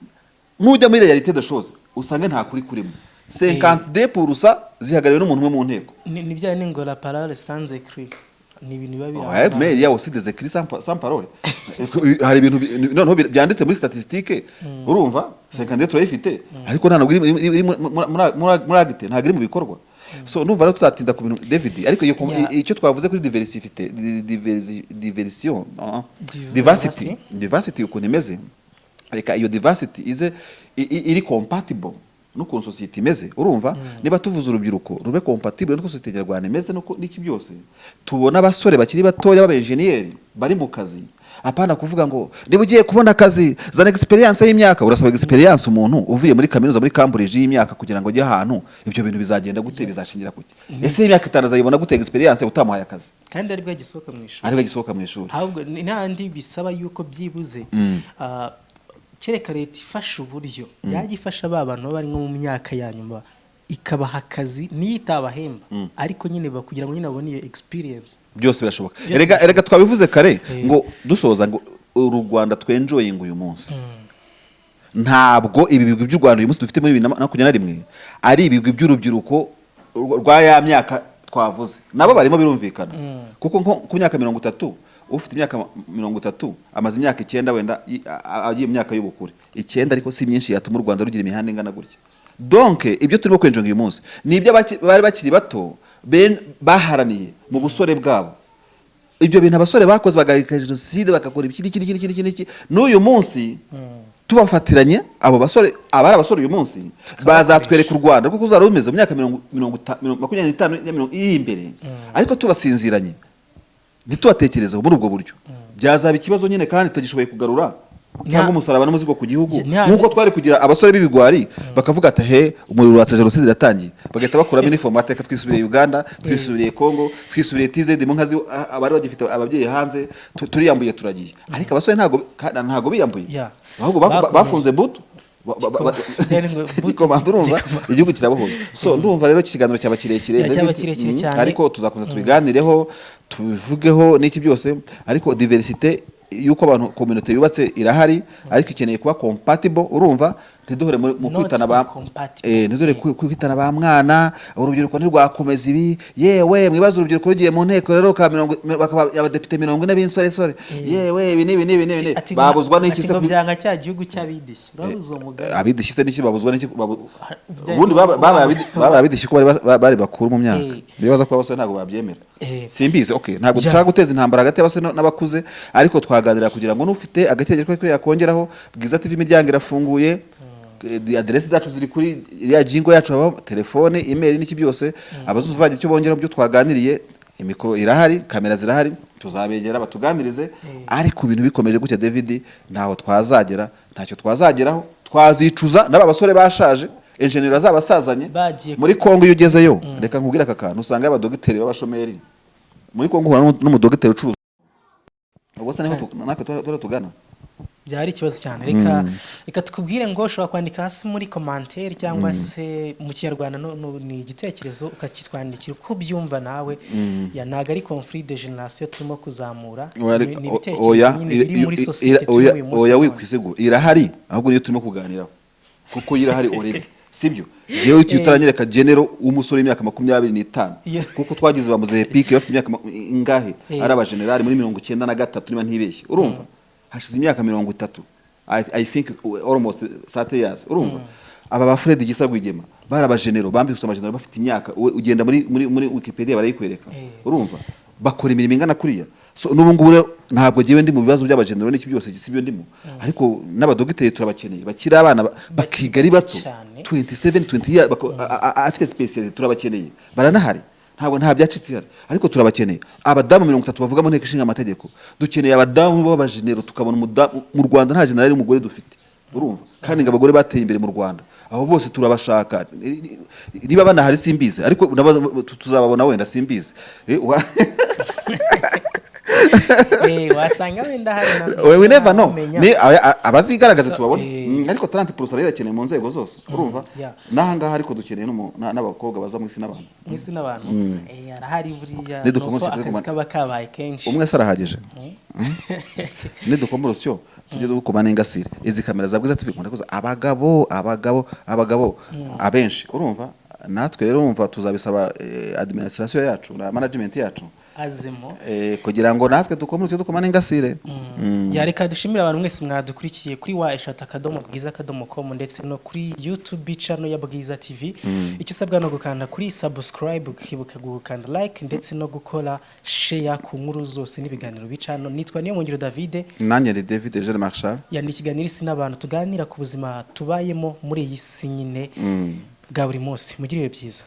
B: nujya muri reality de choses usanga nta kuri kurimo 52% zihagariwe n'umuntu umwe mu nteko
A: ni bya ningo la parole sans écrit ni ibintu biba biri
B: aho mais il y a aussi des écrits sans parole hari ibintu noneho byanditse muri statistique urumva 52 turayifite ariko nta ntabwo iri muri agite ntabwo iri mu bikorwa so numva rero tutatinda ku bintu David ariko icyo twavuze kuri diversity ukuntu imeze reka iyo diversity ize iri compatible nuko society imeze urumva niba tuvuze urubyiruko rube compatible nuko society nyarwanda imeze nuko niki byose tubona abasore bakiri batoya baba engineer bari mu kazi apana kuvuga ngo niba ugiye kubona akazi zana experience y'imyaka urasaba experience umuntu uvuye muri kaminuza muri Cambridge y'imyaka kugira ngo ajye ahantu ibyo bintu bizagenda gute bizashingira kuki ese imyaka itanu azayibona gute experience utamuhaye akazi
A: kandi ari bwo gisohoka mu ishuri
B: ahubwo
A: n'andi bisaba yuko byibuze kereka leta ifasha uburyo yajya ifasha ba bantu bari nko mu myaka ya nyuma ikabaha akazi niyitabahemba ariko nyine kugira ngo nyine abone iyo experience
B: byose birashoboka erega twabivuze kare ngo dusoza ngo uru Rwanda twenjoying uyu munsi ntabwo ibi bigwi by'u Rwanda uyu munsi dufite muri 2021 ari ibigwi by'urubyiruko rwa ya myaka twavuze nabo barimo birumvikana kuko nko ku myaka 30 ufite imyaka 30 amaze imyaka 9 wenda agiye mu myaka y'ubukure 9 ariko si myinshi yatuma u Rwanda rugira imihanda ingana gutya donc ibyo turimo kwenjonga uyu munsi nibyo bari bakiri bato baharaniye mu busore bwabo ibyo bintu abasore bakoze bagahika jenoside bakakora iki n'uyu munsi tubafatiranye abo basore abari abasore uyu munsi bazatwereka u Rwanda kuko uzara rumeze mu myaka 25 iri imbere ariko tubasinziranye ntitubatekereza muri ubwo buryo byazaba ikibazo nyine kandi tugishoboye kugarura cyangwa umusaraba n'umuzigo ku gihugu nkuko twari kugira abasore b'ibigwari bakavuga ati he umuriro wa jenoside iratangiye bagahita bakuramo uniform ateka twisubiriye Uganda twisubiriye Congo twisubiriye TZ mu nkazi abari bagifite ababyeyi hanze turiyambuye turagiye ariko abasore ntago biyambuye ahubwo bafunze buto urumva igihugu kirabohoye so ndumva rero ikiganiro cyaba kirekire ariko tuzakomeza tubiganireho tubivugeho n'iki byose ariko diversité yuko abantu community yubatse irahari ariko ikeneye kuba compatible urumva ntiduhore mu kwitana kwitana ba mwana urubyiruko ntirwakomeza ibi yewe mwibaza urubyiruko rugiye mu nteko rero abadepite 40 b'insore yewe ibi nibi babuzwa n'iki se
A: byanga cya gihugu cy'abidishye babuzo mugari
B: abidishye se n'iki babuzwa n'iki ubundi baba abidishye ko bari bakuru mu myaka bibaza ko abasore ntago babyemera simbize okay ntago dushaka guteza intambara hagati y'abasore n'abakuze ariko twaganira kugira ngo n'ufite agatekerezo ko yakongeraho Bwiza TV imiryango irafunguye adresse zacu ziri kuri ya jingo yacu aba telefone email n'iki byose abazuvaje icyo bongera byo twaganiriye imikoro irahari kamera zirahari tuzabegera batuganirize ariko ibintu bikomeje gutya David ntaho twazagera ntacyo twazageraho twazicuza n'aba basore bashaje engineer azabasazanye muri Kongo iyo ugezeyo reka nkubwira aka kantu usanga abadogiteri b'abashomeri muri Kongo hura n'umudogiteri ucuruza ubwo se niho natwe tugana
A: byari ikibazo cyane reka tukubwire ngo ushobora kwandika hasi muri commentaire cyangwa se mu Kinyarwanda ni igitekerezo ukakitwandikira uko byumva nawe yanaga ari conflit de generation turimo kuzamura ni ibitekerezo nyine biri muri society tuyu munsi
B: oya wikwisego irahari ahubwo niyo turimo kuganiraho kuko irahari already sibyo jewe tutaranyereka general umusore imyaka 25 kuko twagize bamuze peak bafite imyaka ingahe ari aba general muri 93 niba ntibeshye urumva hashize imyaka 30 I think almost 30 years urumva aba ba Fred Gisa Rwigema bari aba general bambi gusoma general bafite imyaka ugenda muri Wikipedia barayikwereka urumva bakora imirimo ingana kuriya so n'ubu ngubu ntabwo giwe ndi mu bibazo by'abagenero n'iki byose gisibyo ndimo ariko n'abadogiteri turabakeneye bakira abana bakiga ari bato 27 20 years afite specialty turabakeneye baranahari ntabwo nta byacitse hari ariko turabakeneye abadamu 30 bavuga mu nteko ishinga amategeko dukeneye abadamu b'abagenero tukabona mu Rwanda nta generali umugore dufite urumva kandi ngo abagore bateye imbere mu Rwanda aho bose turabashaka niba banahari simbizi ariko tuzababona wenda simbizi
A: wasanga wenda hari
B: we never know ni abazigaragaza tubabona ariko 30% rirakeneye mu nzego zose urumva nahangaha ariko dukeneye n'abakobwa baza mu isi n'abantu
A: arahari buriya nuko akazi kaba kabaye kenshi
B: umwe sarahagije ni dukomorosyo tujye dukoma n'ingasire izi kamera zabwiza TV nkunda koza abagabo abenshi urumva natwe rero urumva tuzabisaba administration yacu na management yacu
A: azemo
B: kugira ngo natwe dukomeze dukoma n'ingasire
A: yareka dushimira abantu mwese mwadukurikiye kuri wa@bwiza.com ndetse no kuri YouTube channel ya Bwiza TV icyo usabwa no gukanda kuri subscribe ukibuka gukanda like ndetse no gukora share ku nkuru zose n'ibiganiro bicano nitwa niyo Mungiro David
B: nanjye ni David Eugene Marshal
A: yani ikiganiro isi n'abantu tuganira ku buzima tubayemo muri iyi si nyine bwa buri munsi mugiriwe byiza